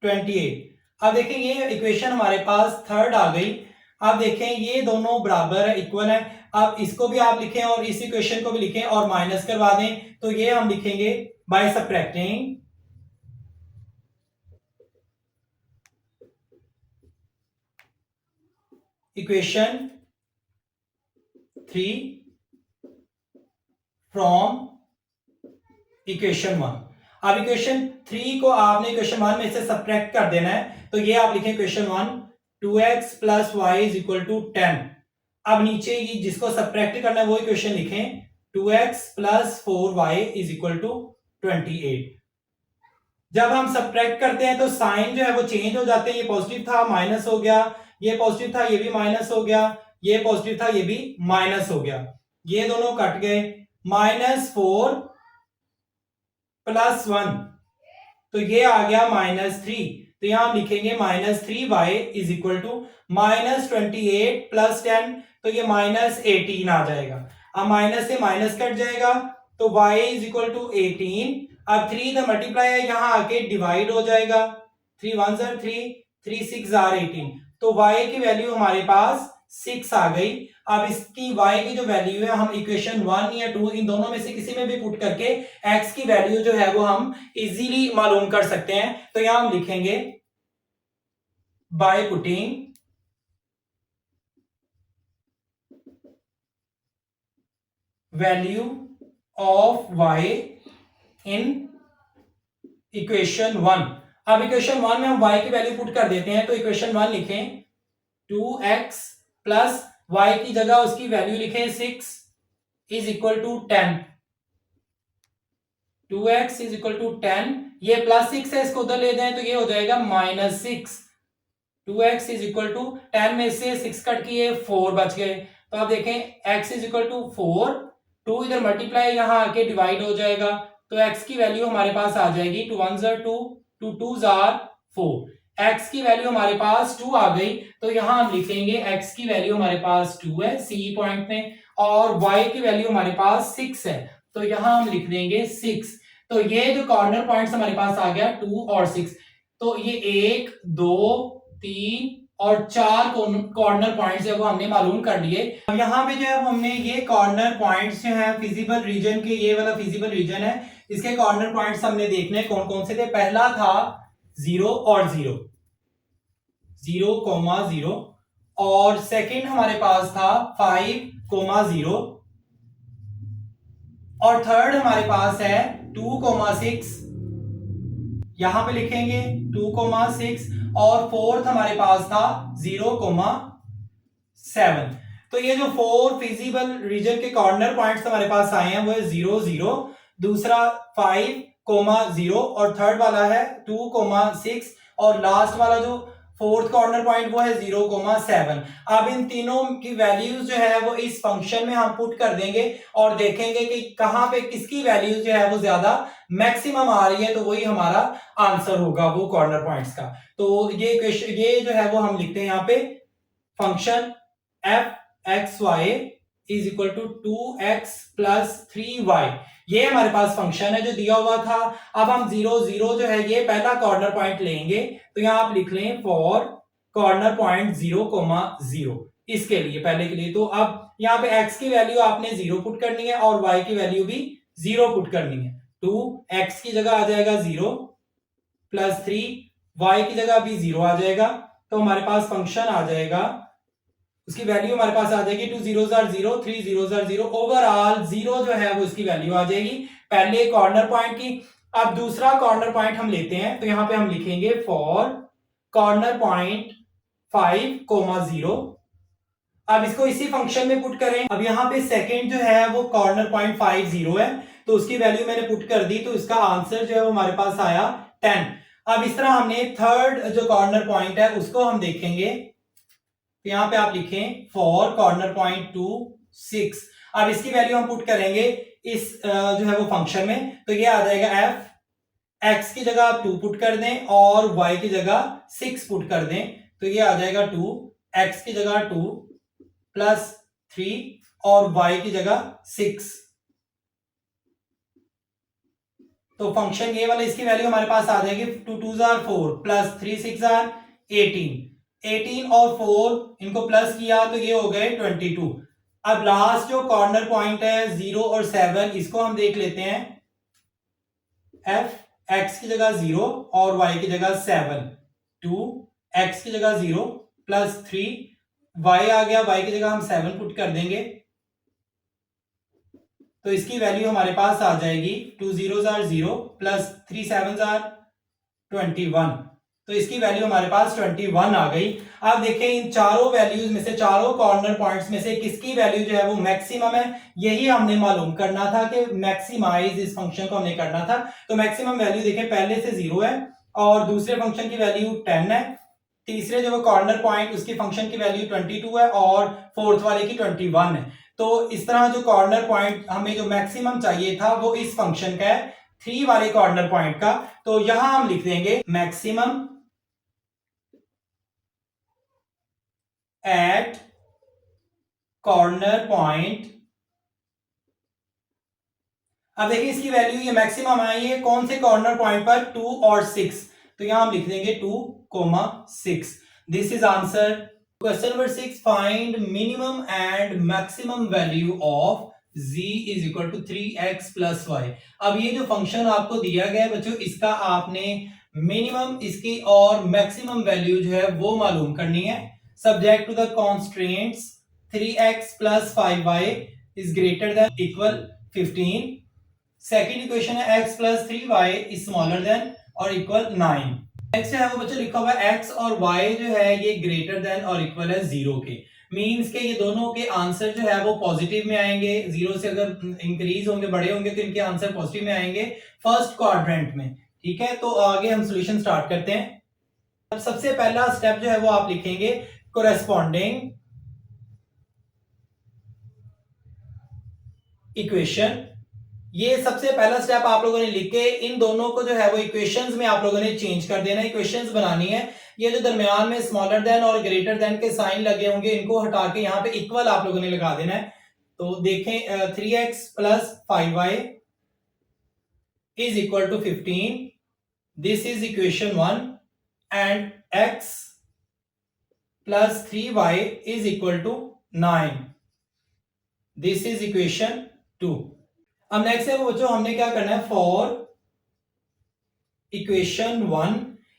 28। अब देखें ये इक्वेशन हमारे पास थर्ड आ गई। अब देखें ये दोनों बराबर है, इक्वल है। अब इसको भी आप लिखें और इस इक्वेशन को भी लिखें और माइनस करवा दें तो ये हम लिखेंगे by subtracting equation 3 from equation 1। अब इक्वेशन 3 को आपने इक्वेशन 1 में से सबट्रैक्ट कर देना है तो ये आप लिखें equation 1 2x plus Y is equal to 10। अब नीचे ये जिसको सबट्रैक्ट करना है वो इक्वेशन लिखें 2x plus 4y is equal to 28। जब हम सबट्रैक्ट करते हैं तो साइन जो है वो चेंज हो जाते हैं। ये पॉजिटिव था माइनस हो गया, ये पॉजिटिव था ये भी माइनस हो गया, ये पॉजिटिव था ये भी माइनस हो गया, ये दोनों कट गए। -4 + 1, तो ये आ गया -3। तो यहां हम लिखेंगे -3y इज इक्वल टू -28 + 10, तो ये -18 आ जाएगा। अब माइनस से माइनस कट जाएगा तो y इज इक्वल टू 18। अब 3 इधर मल्टीप्लाई है, यहां आके डिवाइड हो जाएगा। 3 1 जार 3, 3 6 जार 18, तो y की वैल्यू हमारे पास 6 आ गई। अब इसकी y की जो वैल्यू है हम इक्वेशन 1 या 2 इन दोनों में से किसी में भी पुट करके x की वैल्यू जो है वो हम इजीली मालूम कर सकते हैं। तो यहां हम लिखेंगे by putting value of y in equation 1। अब इक्वेशन 1 में हम y की वैल्यू पुट कर देते हैं, तो इक्वेशन 1 लिखें 2x प्लस y की जगह उसकी वैल्यू लिखें 6 is equal to 10। 2x is equal to 10, ये +6 है, इसको उधर ले जाएं तो ये हो जाएगा -6। 2x इज इक्वल टू 10 में से 6 कट किए 4 बच गए। तो आप देखें x इज इक्वल टू 4, 2 इधर मल्टीप्लाई यहां आके डिवाइड हो जाएगा, तो x की वैल्यू हमारे पास आ जाएगी 2 1 जार 2, 2 2 जार 4। x की वैल्यू हमारे पास 2 आ गई, तो यहां हम लिखेंगे x की वैल्यू हमारे पास 2 है सी पॉइंट में, और y की वैल्यू हमारे पास 6 है, तो यहां हम लिख देंगे 6। तो ये जो कॉर्नर पॉइंट्स हमारे पास आ गया 2 और 6, तो ये 1 2 3 और 4 कॉर्नर पॉइंट्स है वो हमने मालूम कर लिए। अब यहाँ पे जो है हमने ये कॉर्नर पॉइंट्स जो है फिजिबल रीजन के, ये वाला फिजिबल रीजन है, इसके कॉर्नर पॉइंट्स हमने देखने कौन कौन से थे। पहला था 0 और 0, 0,0, और सेकंड हमारे पास था 5,0, और थर्ड हमारे पास है 2,6, यहां पे लिखेंगे 2,6, और फोर्थ हमारे पास था 0,7। तो ये जो 4 फिजिबल रीजन के कॉर्नर पॉइंट्स हमारे पास आए हैं वो है 0 0, दूसरा 5,0, और थर्ड वाला है 2,6, और लास्ट वाला जो फोर्थ कॉर्नर पॉइंट वो है 0,7। अब इन तीनों की वैल्यूज जो है वो इस फंक्शन में हम पुट कर देंगे और देखेंगे कि कहां पे किसकी वैल्यूज जो है वो ज्यादा मैक्सिमम आ रही है, तो वही हमारा आंसर होगा वो कॉर्नर पॉइंट्स का। तो ये जो है वो हम लिखते हैं यहाँ पे function f(x,y) is equal to 2x + 3y, ये हमारे पास फंक्शन है जो दिया हुआ था। अब हम 0 0 जो है ये पहला कॉर्नर पॉइंट लेंगे, तो यहां आप लिख लें फॉर कॉर्नर पॉइंट 0,0 इसके लिए पहले के लिए। तो अब यहाँ पे x की वैल्यू आपने 0 पुट करनी है और y की वैल्यू भी 0 पुट करनी है। 2x की जगह आ जाएगा 0 + 3, y की जगह भी 0 आ जाएगा, तो हमारे पास फंक्शन आ जाएगा, उसकी वैल्यू हमारे पास आ जाएगी 2 0 जार 0, 3 0 जार 0, ओवरऑल 0 जो है वो इसकी वैल्यू आ जाएगी पहले कॉर्नर पॉइंट की। अब दूसरा कॉर्नर पॉइंट हम लेते हैं, तो यहां पे हम लिखेंगे फॉर कॉर्नर पॉइंट 5,0। अब इसको इसी फंक्शन में पुट करें। अब यहां पे सेकंड जो है वो कॉर्नर पॉइंट 5,0 है, तो उसकी वैल्यू मैंने पुट कर दी, तो इसका आंसर जो है वो हमारे पास आया 10। अब इस तरह हमने थर्ड जो कॉर्नर पॉइंट है उसको हम देखेंगे, तो यहां पे आप लिखें फॉर कॉर्नर पॉइंट 2 6। अब इसकी वैल्यू हम पुट करेंगे इस जो है वो फंक्शन में, तो ये आ जाएगा f, x की जगह आप 2 पुट कर दें और y की जगह 6 पुट कर दें, तो ये आ जाएगा 2, x की जगह 2 + 3 और y की जगह 6। तो फंक्शन ये वाला इसकी वैल्यू हमारे पास आ जाएगी 2 2 जार 4 + 3 6 जार 18, 18 और 4 इनको प्लस किया तो ये हो गए 22। अब लास्ट जो कॉर्नर पॉइंट है 0 और 7, इसको हम देख लेते हैं। f x की जगह 0 और y की जगह 7, 2 x की जगह 0 + 3 y आ गया, y की जगह हम 7 पुट कर देंगे, तो इसकी वैल्यू हमारे पास आ जाएगी 2 0 जार 0 + 3 7 जार 21, तो इसकी वैल्यू हमारे पास 21 आ गई। अब देखें इन चारों वैल्यूज में से, चारों कॉर्नर पॉइंट्स में से किसकी वैल्यू जो है वो मैक्सिमम है, यही हमने मालूम करना था कि मैक्सिमाइज इस फंक्शन को हमने करना था। तो मैक्सिमम वैल्यू देखें पहले से 0 है और दूसरे फंक्शन की वैल्यू 10 है, तीसरे जो कॉर्नर पॉइंट उसकी फंक्शन की वैल्यू 22 है और फोर्थ वाले की 21 है। तो इस तरह जो कॉर्नर पॉइंट हमें जो मैक्सिमम चाहिए था वो इस फंक्शन का है 3 वाले कॉर्नर पॉइंट का। तो यहां हम लिख देंगे मैक्सिमम एट कॉर्नर पॉइंट। अब देखिए इसकी वैल्यू ये मैक्सिमम आई है कौन से कॉर्नर पॉइंट पर 2 और 6, तो यहां हम लिख देंगे 2,6। This is answer. Question number 6, find minimum and maximum value of z is equal to 3x plus y. अब ये जो फंक्शन आपको दिया गया है बच्चों, इसका आपने मिनिमम इसकी और मैक्सिमम वैल्यू जो है वो मालूम करनी है। Subject to the constraints 3x plus 5y is greater than equal 15। Second equation है x plus 3y is smaller than और इक्वल 9। नेक्स्ट है वो बच्चों लिखा हुआ है x और y जो है ये ग्रेटर देन और इक्वल है 0 के। मींस के ये दोनों के आंसर जो है वो पॉजिटिव में आएंगे। 0 से अगर इंक्रीज होंगे, बड़े होंगे, तो इनके आंसर पॉजिटिव में आएंगे फर्स्ट क्वाड्रेंट में। ठीक है, तो आगे हम सॉल्यूशन स्टार्ट करते हैं। अब सबसे पहला स्टेप जो है वो आप लिखेंगे कोरेस्पॉन्डिंग इक्वेशन। ये सबसे पहला स्टेप आप लोगों ने लिख के इन दोनों को जो है वो इक्वेशंस में आप लोगों ने चेंज कर देना है, इक्वेशंस बनानी है। ये जो दरमियान में स्मॉलर देन और ग्रेटर देन के साइन लगे होंगे इनको हटा के यहाँ पे इक्वल आप लोगों ने लगा देना है। तो देखें 3x plus 5y is equal to 15, this is equation 1, and x plus 3y is equal to 9, this is equation 2। अब नेक्स्ट है वो बच्चों हमने क्या करना है, फॉर इक्वेशन 1,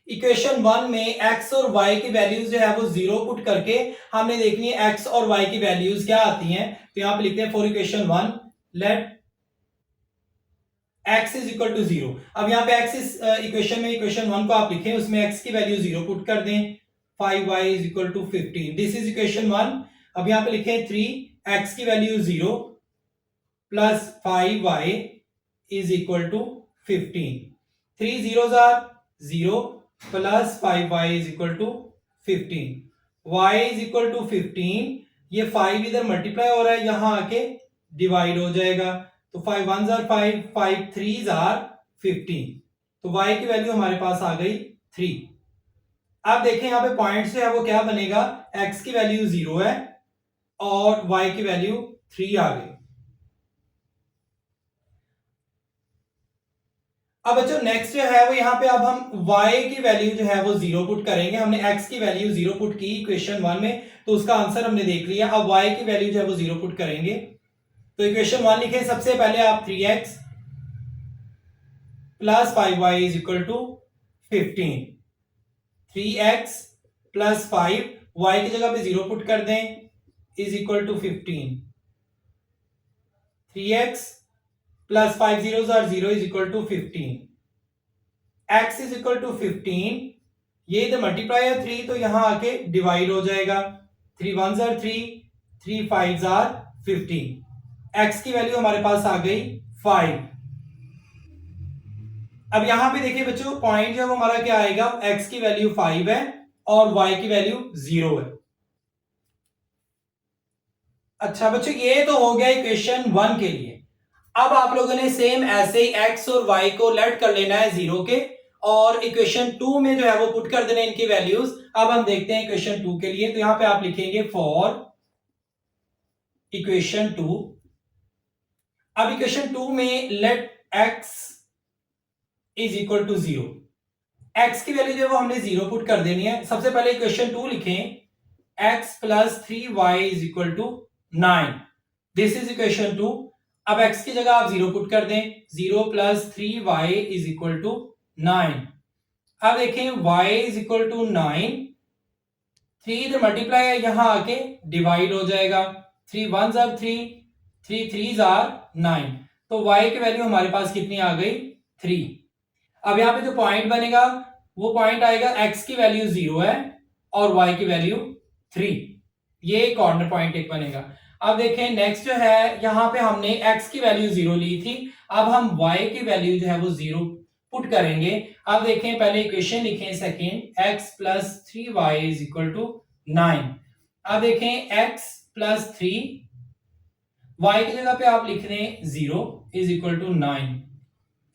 इक्वेशन 1 में x और y की वैल्यूज जो है वो 0 पुट करके हमने देखनी है x और y की वैल्यूज क्या आती हैं। तो यहां पे लिखते हैं for equation 1 let x is equal to 0। अब यहाँ पे x इस इक्वेशन में इक्वेशन 1 को आप लिखें, उसमें x की वैल्यू 0 पुट कर दें, 5y is equal to 15, this is equation 1। अब यहाँ पे लिखें 3x की value 0 plus 5y is equal to 15, 3 zeros are 0 plus 5y is equal to 15, y is equal to 15। ये 5 इधर मल्टीप्लाई हो रहा है, यहां आके डिवाइड हो जाएगा, तो 5 1s are 5, 5 3s are 15, तो y की वैल्यू हमारे पास आ गई 3। अब देखें यहां पे पॉइंट से है वो क्या बनेगा, x की वैल्यू 0 है और y की वैल्यू 3 आ गई। अब बच्चों नेक्स्ट जो है वो यहाँ पे अब हम y की वैल्यू जो है वो 0 पुट करेंगे। हमने x की वैल्यू 0 पुट की इक्वेशन 1 में, तो उसका आंसर हमने देख लिया। अब y की वैल्यू जो है वो 0 पुट करेंगे, तो इक्वेशन 1 लिखें सबसे पहले आप 3x plus 5y is equal to 15, 3x plus 5 y की जगह पे 0 पुट कर दें is equal to 15, 3x plus 5 zeros are 0 is equal to 15, x is equal to 15, ये इधर मल्टीप्लाई है 3 तो यहां आके डिवाइड हो जाएगा, 3 1s are 3, 3 5s are 15, x की वैल्यू हमारे पास आ गई 5। अब यहां पे देखिए बच्चों पॉइंट जो हमारा क्या आएगा, x की वैल्यू 5 है और y की वैल्यू 0 है। अच्छा बच्चों ये तो हो गया इक्वेशन 1 के लिए। अब आप लोगों ने सेम ऐसे ही x और y को लेट कर लेना है 0 के, और इक्वेशन 2 में जो है वो पुट कर देना इनकी वैल्यूज। अब हम देखते हैं इक्वेशन 2 के लिए, तो यहां पे आप लिखेंगे फॉर इक्वेशन 2। अब इक्वेशन 2 में let x is equal to 0, x की वैल्यू जो है वो हमने 0 पुट कर देनी है। सबसे पहले इक्वेशन 2 लिखें, x plus 3y is equal to 9, this is equation 2। अब x की जगह आप 0 पुट कर दें, 0 plus 3y is equal to 9। अब देखें y इज इक्वल टू 9, 3 इधर मल्टीप्लाई है, यहां आके डिवाइड हो जाएगा, 3 1s are 3, 3 3s are 9, तो y की वैल्यू हमारे पास कितनी आ गई 3। अब यहां पे जो पॉइंट बनेगा वो पॉइंट आएगा x की वैल्यू 0 है और y की वैल्यू 3, ये कॉर्नर पॉइंट एक बनेगा। अब देखें नेक्स्ट जो है यहां पे हमने x की वैल्यू 0 ली थी, अब हम y की वैल्यू जो है वो 0 पुट करेंगे। अब देखें पहले इक्वेशन लिखें second, x plus 3y is equal to 9। अब देखें x प्लस 3, y की जगह पे आप लिख रहे हैं 0 is equal to 9,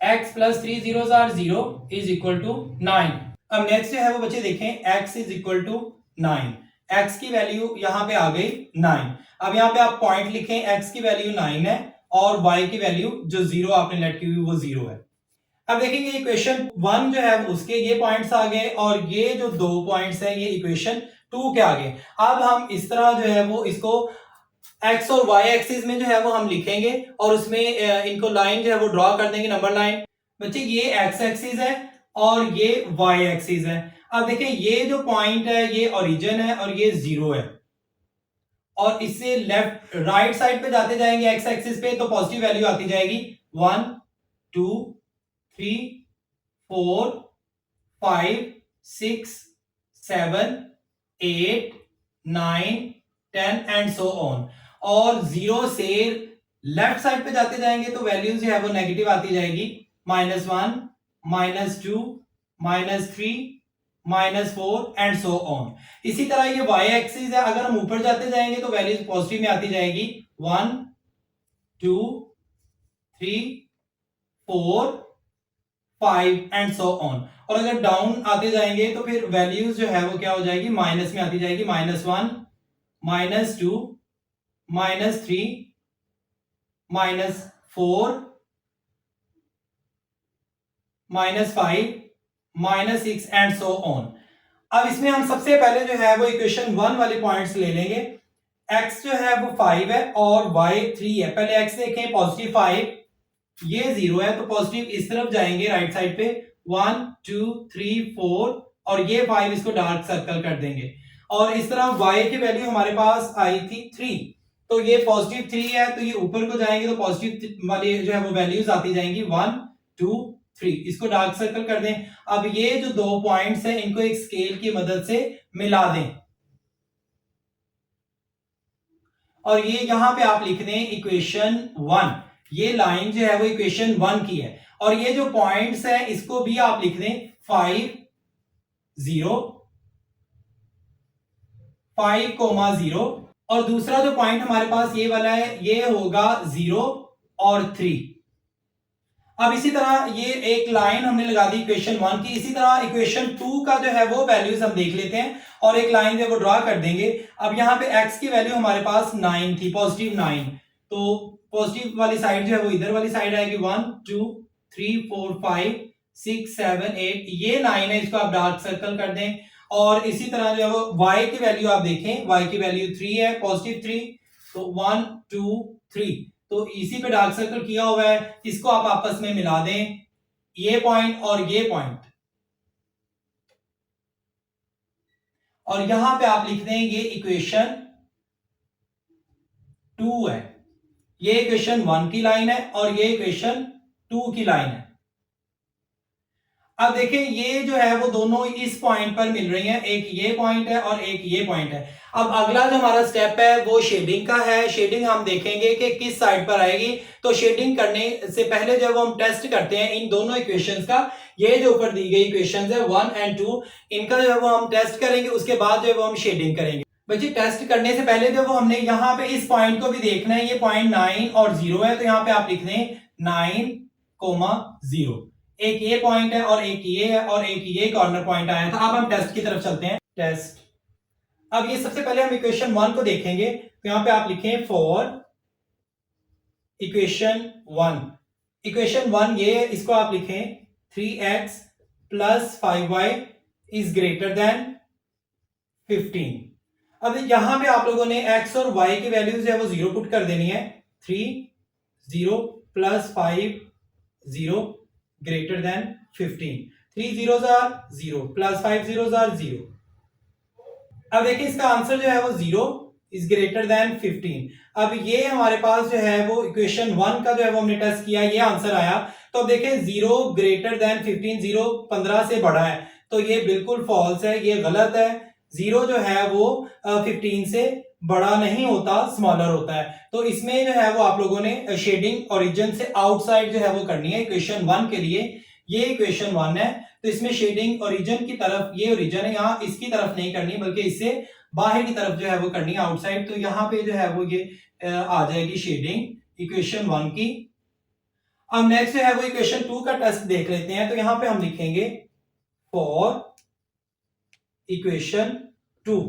x plus 3 zeros are 0 is equal to 9। अब नेक्स्ट जो है वो बच्चे देखें x is equal to 9, x की वैल्यू यहां पे आ गई 9। अब यहां पे आप पॉइंट लिखें, x की वैल्यू 9 है और y की वैल्यू जो 0 आपने लेट की हुई वो 0 है। अब देखेंगे इक्वेशन 1 जो है उसके ये पॉइंट्स आ गए और ये जो 2 पॉइंट्स हैं ये इक्वेशन 2 के आगे। अब हम इस तरह जो है वो इसको x और y एक्सिस में जो है वो हम लिखेंगे और उसमें इनको लाइन जो है वो ड्रॉ कर देंगे, नंबर लाइन। बच्चे ये x एक्सिस है और ये y एक्सिस है। अब देखिए ये जो पॉइंट है ये ओरिजिन है और ये 0 है और इससे लेफ्ट राइट साइड पे जाते जाएंगे x एक्सिस पे तो पॉजिटिव वैल्यू आती जाएगी 1 2 3 4 5 6 7 8 9 10 एंड सो ऑन। और 0 से लेफ्ट साइड पे जाते जाएंगे तो वैल्यूज जो है वो नेगेटिव आती जाएगी, -1 -2 -3 -4 एंड सो ऑन। इसी तरह ये y एक्सिस है, अगर हम ऊपर जाते जाएंगे तो वैल्यूज पॉजिटिव में आती जाएगी 1 2 3 4 5 एंड सो ऑन। और अगर डाउन आते जाएंगे तो फिर वैल्यूज जो है वो क्या हो जाएगी, माइनस में आती जाएगी, -1 -2 -3 -4 -5 -6 एंड सो ऑन। अब इसमें हम सबसे पहले जो है वो इक्वेशन 1 वाले पॉइंट्स ले लेंगे। x जो है वो 5 है और y 3 है। पहले x देखें, पॉजिटिव 5, ये 0 है तो पॉजिटिव इस तरफ जाएंगे राइट साइड पे, 1 2 3 4 और ये 5 इसको डार्क सर्कल कर देंगे। और इस तरह y की वैल्यू हमारे पास आई थी 3, तो ये पॉजिटिव 3 है तो ये ऊपर को जाएंगे तो पॉजिटिव वाली जो है वो वैल्यूज आती जाएंगी 1 2 3, इसको डार्क सर्कल कर दें। अब ये जो 2 पॉइंट्स हैं इनको एक स्केल की मदद से मिला दें और ये यहां पे आप लिख दें इक्वेशन 1। ये लाइन जो है वो इक्वेशन 1 की है और ये जो पॉइंट्स है इसको भी आप लिख दें 5 0 5,0 और दूसरा जो पॉइंट हमारे पास ये वाला है ये होगा 0 और 3। अब इसी तरह ये एक लाइन हमने लगा दी इक्वेशन 1 की। इसी तरह इक्वेशन 2 का जो है वो वैल्यूज हम देख लेते हैं और एक लाइन जो वो ड्रॉ कर देंगे। अब यहाँ पे x की वैल्यू हमारे पास 9 थी, पॉजिटिव 9, तो पॉजिटिव वाली साइड जो है वो इधर वाली साइड आएगी, 1 2 3 4 5 6 7 8, ये 9 है, इसको आप डार्क सर्कल कर दें। और इसी तरह जो है वो y की वैल्यू आप देखें, y की वैल्यू 3 है, पॉजिटिव 3, तो 1 2 3, तो इसी पे डार्क सर्कल किया हुआ है, इसको आप आपस में मिला दें, ये पॉइंट और ये पॉइंट, और यहां पे आप लिख दें ये इक्वेशन 2 है। ये इक्वेशन 1 की लाइन है और ये इक्वेशन 2 की लाइन है। अब देखें ये जो है वो दोनों इस पॉइंट पर मिल रही हैं, एक ये पॉइंट है और एक ये पॉइंट है। अब अगला जो हमारा स्टेप है वो शेडिंग का है। शेडिंग हम देखेंगे कि किस साइड पर आएगी। तो शेडिंग करने से पहले जब हम टेस्ट करते हैं इन दोनों इक्वेशंस का, ये जो ऊपर दी गई इक्वेशंस है 1 एंड 2, इनका जो है वो हम टेस्ट करेंगे, उसके बाद जो है वो हम शेडिंग करेंगे। बच्चे टेस्ट करने से पहले जो वो हमने यहाँ पे इस पॉइंट को भी देखना है, ये पॉइंट 9 और 0 है, तो यहाँ पे आप लिख दें 9,0। एक ये पॉइंट है और एक ये है और एक ये कॉर्नर पॉइंट आया था। अब हम टेस्ट की तरफ चलते हैं। टेस्ट, अब ये सबसे पहले हम इक्वेशन 1 को देखेंगे, तो यहां पे आप लिखें फॉर इक्वेशन 1। इक्वेशन 1 ये, इसको आप लिखें 3x plus 5y is greater then 15। अब यहां पे आप लोगों ने x और y की वैल्यूज है वो 0 पुट कर देनी है। 3 0 plus 5 0 greater than 15, 3 zeros are 0 plus 5 zeros are 0। अब देखिए इसका आंसर जो है वो 0 is greater than 15। अब ये हमारे पास जो है वो इक्वेशन 1 का जो है वो हमने टेस्ट किया, ये आंसर आया। तो अब देखें 0 greater than 15, 0 15 से बड़ा है, तो ये बिल्कुल फॉल्स है, ये गलत है। 0 जो है वो 15 से बड़ा नहीं होता, स्मॉलर होता है। तो इसमें जो है वो आप लोगों ने शेडिंग ओरिजिन से आउटसाइड जो है वो करनी है इक्वेशन 1 के लिए। ये इक्वेशन 1 है तो इसमें शेडिंग ओरिजिन की तरफ, ये ओरिजिन है, यहाँ इसकी तरफ नहीं करनी बल्कि इससे बाहर की तरफ जो है वो करनी है, आउटसाइड। तो यहाँ पे जो है वो ये आ जाएगी शेडिंग इक्वेशन 1 की। अब नेक्स्ट जो है वो इक्वेशन 2 का टेस्ट देख लेते हैं। तो यहां पे हम लिखेंगे फॉर इक्वेशन 2।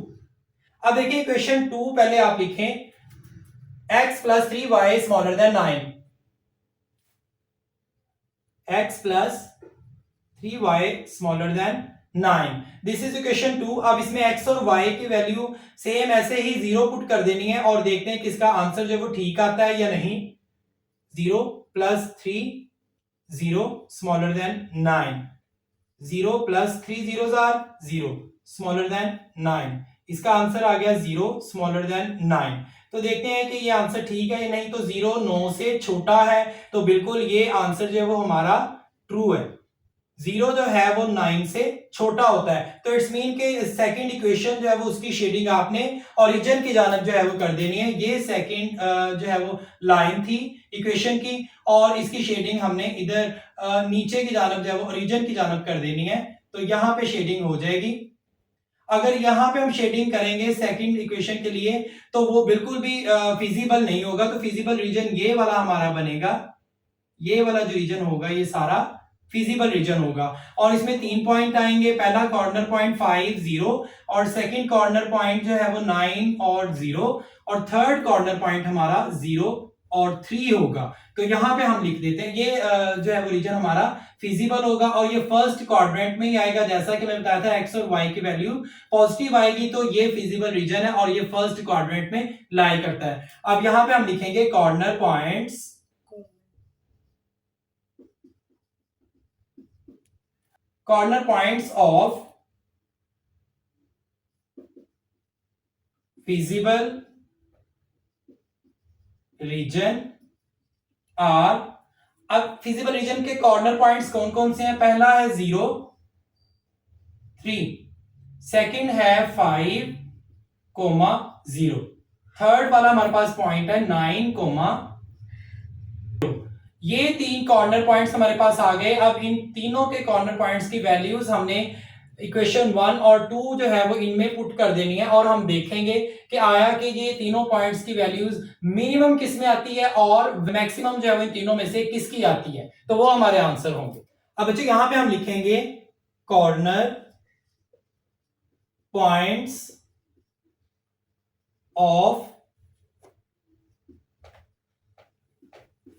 अब देखिए इक्वेशन 2 पहले आप लिखें x plus 3y smaller than 9, x plus 3y smaller than 9, this is equation 2। अब इसमें x और y की वैल्यू सेम ऐसे ही 0 पुट कर देनी है और देखते हैं किसका आंसर जो है वो ठीक आता है या नहीं। 0 plus 3 0 smaller than 9, 0 plus 3 zeros are 0 smaller than 9, इसका आंसर आ गया 0 smaller than 9। तो देखते हैं कि ये आंसर ठीक है या नहीं। तो 0 9 से छोटा है तो बिल्कुल ये आंसर जो है वो हमारा ट्रू है। 0 जो है वो 9 से छोटा होता है। तो इट्स मीन के सेकंड इक्वेशन जो है वो उसकी शेडिंग आपने ओरिजिन की जानब जो है वो कर देनी है। ये सेकंड जो है वो लाइन थी इक्वेशन की और इसकी शेडिंग हमने इधर नीचे की जानब जो है वो ओरिजिन की जानब कर देनी है। तो यहां पे शेडिंग हो जाएगी। अगर यहां पे हम शेडिंग करेंगे सेकंड इक्वेशन के लिए तो वो बिल्कुल भी फिजिबल नहीं होगा। तो फिजिबल रीजन ये वाला हमारा बनेगा, ये वाला जो रीजन होगा ये सारा फिजिबल रीजन होगा। और इसमें 3 पॉइंट आएंगे। पहला कॉर्नर पॉइंट 5 0 और सेकंड कॉर्नर पॉइंट जो है वो 9 और 0 और थर्ड कॉर्नर पॉइंट हमारा 0 और 3 होगा। तो यहां पे हम लिख देते हैं ये जो है वो रीजन हमारा फिजिबल होगा और ये फर्स्ट क्वाड्रेंट में ही आएगा। जैसा कि मैं बताया था एक्स और वाई की वैल्यू पॉजिटिव आएगी तो ये फिजिबल रीजन है और ये फर्स्ट क्वाड्रेंट में लाई करता है। अब यहां पे हम लिखेंगे corner points of feasible region are. अब फिजिबल रीजन के कॉर्नर पॉइंट्स कौन कौन से हैं? पहला है 0 3, सेकंड है 5 0, थर्ड वाला हमारे पास पॉइंट है 9 0। ये 3 कॉर्नर पॉइंट्स हमारे पास आ गए। अब इन तीनों के कॉर्नर पॉइंट्स की वैल्यूज हमने इक्वेशन 1 और 2 जो है वो इनमें पुट कर देनी है और हम देखेंगे कि आया कि ये तीनों पॉइंट्स की वैल्यूज मिनिमम किस में आती है और मैक्सिमम जो है वो इन तीनों में से किसकी आती है। तो वो हमारे आंसर होंगे। अब बच्चे यहां पे हम लिखेंगे corner points of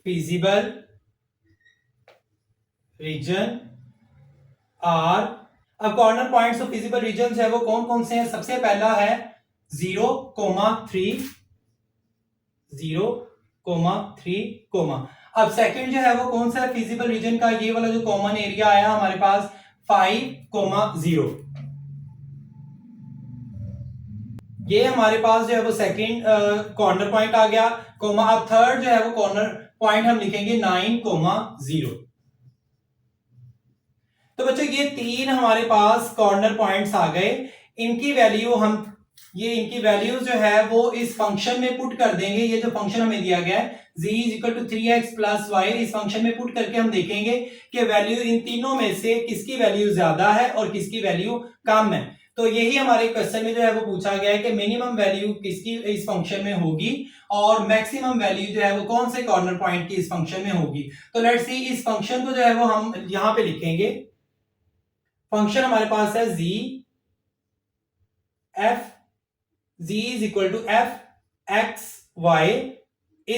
feasible region are. अब corner points of feasible region है वो कौन कौन से हैं? सबसे पहला है 0, 3, 0, 3, अब सेकंड जो है वो कौन सा है फिजिबल रीजन का? ये वाला जो कॉमन एरिया आया हमारे पास 5, 0, ये हमारे पास जो है वो सेकंड कॉर्नर पॉइंट आ गया। अब थर्ड जो है वो कॉर्नर पॉइंट हम लिखेंगे 9, 0। तो बच्चों ये 3 हमारे पास कॉर्नर पॉइंट्स आ गए। इनकी वैल्यू हम इनकी वैल्यू जो है वो इस फंक्शन में पुट कर देंगे। ये जो फंक्शन हमें दिया गया है z = 3x + y, इस फंक्शन में पुट करके हम देखेंगे कि वैल्यू इन तीनों में से किसकी वैल्यू ज्यादा है और किसकी वैल्यू कम है। तो यही हमारे क्वेश्चन में जो है वो पूछा गया है कि मिनिमम वैल्यू किसकी इस फंक्शन में होगी और मैक्सिमम वैल्यू जो है वो कौन से कॉर्नर पॉइंट की इस फंक्शन में होगी। तो लेट्स सी इस फंक्शन को जो है वो हम यहां पे लिखेंगे। फंक्शन हमारे पास है z = f(x, y) =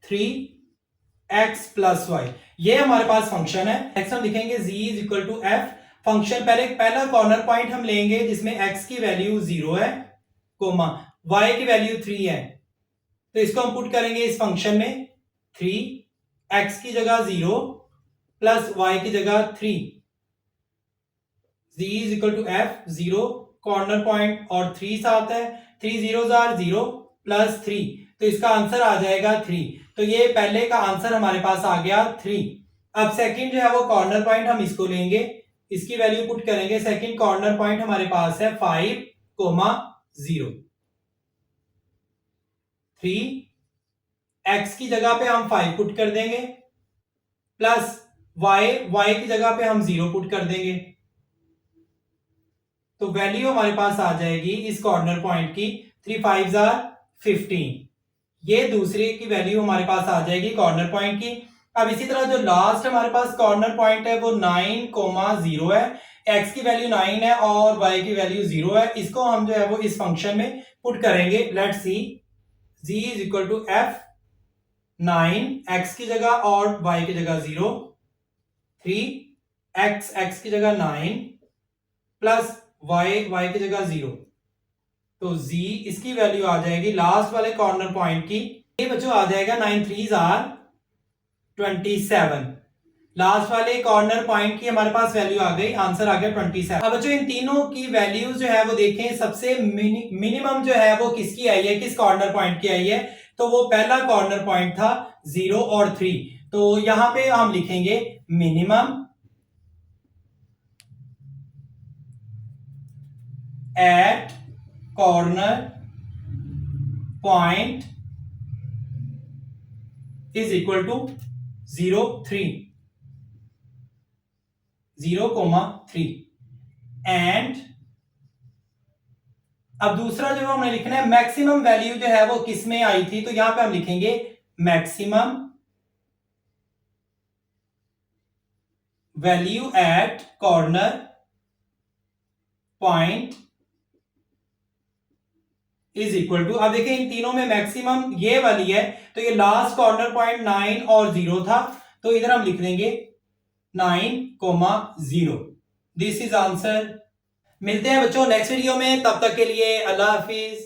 3x + y। ये हमारे पास फंक्शन है। नेक्स्ट हम लिखेंगे z = f फंक्शन। पहला कॉर्नर पॉइंट हम लेंगे जिसमें x की वैल्यू 0 है, y की वैल्यू 3 है। तो इसको हम पुट करेंगे इस फंक्शन में 3, x की जगह 0 प्लस y की जगह 3। z = f 0 कॉर्नर पॉइंट और 3 साथ है, 3 zeros are 0 प्लस 3, तो इसका आंसर आ जाएगा 3। तो ये पहले का आंसर हमारे पास आ गया 3। अब सेकंड जो है वो कॉर्नर पॉइंट हम इसको लेंगे, इसकी वैल्यू पुट करेंगे। सेकंड कॉर्नर पॉइंट हमारे पास है 5, 0, 3, x की जगह पे हम 5 पुट कर देंगे प्लस y की जगह पे हम 0 पुट कर देंगे। तो वैल्यू हमारे पास आ जाएगी इस कॉर्नर पॉइंट की 3 5s are 15। ये दूसरे की वैल्यू हमारे पास आ जाएगी कॉर्नर पॉइंट की। अब इसी तरह जो लास्ट हमारे पास कॉर्नर पॉइंट है वो 9,0 है, x की वैल्यू 9 है और y की वैल्यू 0 है। इसको हम जो है वो इस फंक्शन में पुट करेंगे। Let's see z is equal to f 9 x की जगह और y की जगह 0, 3 x की जगह 9 प्लस y की जगह 0। तो z इसकी वैल्यू आ जाएगी लास्ट वाले कॉर्नर पॉइंट की, ये बच्चों आ जाएगा 9 3s आर 27। लास्ट वाले कॉर्नर पॉइंट की हमारे पास वैल्यू आ गई, आंसर आ गया 27। अब बच्चों इन तीनों की वैल्यू जो है वो देखें, सबसे मिनिमम जो है वो किसकी आई है, किस कॉर्नर पॉइंट की आई है, तो वो पहला कॉर्नर पॉइंट था 0 और 3। तो यहां पे हम लिखेंगे minimum at corner point is equal to 0 3 0,3 and अब दूसरा जो हमने लिखना है मैक्सिमम वैल्यू जो है वो किस में आई थी, तो यहां पे हम लिखेंगे maximum value at corner point is equal to, अब देखिए इन तीनों में मैक्सिमम ये वाली है, तो ये लास्ट कॉर्नर पॉइंट 9 और 0 था, तो इधर हम लिख देंगे 9,0। This is answer. मिलते हैं बच्चों नेक्स्ट वीडियो में, तब तक के लिए अल्लाह हाफिज।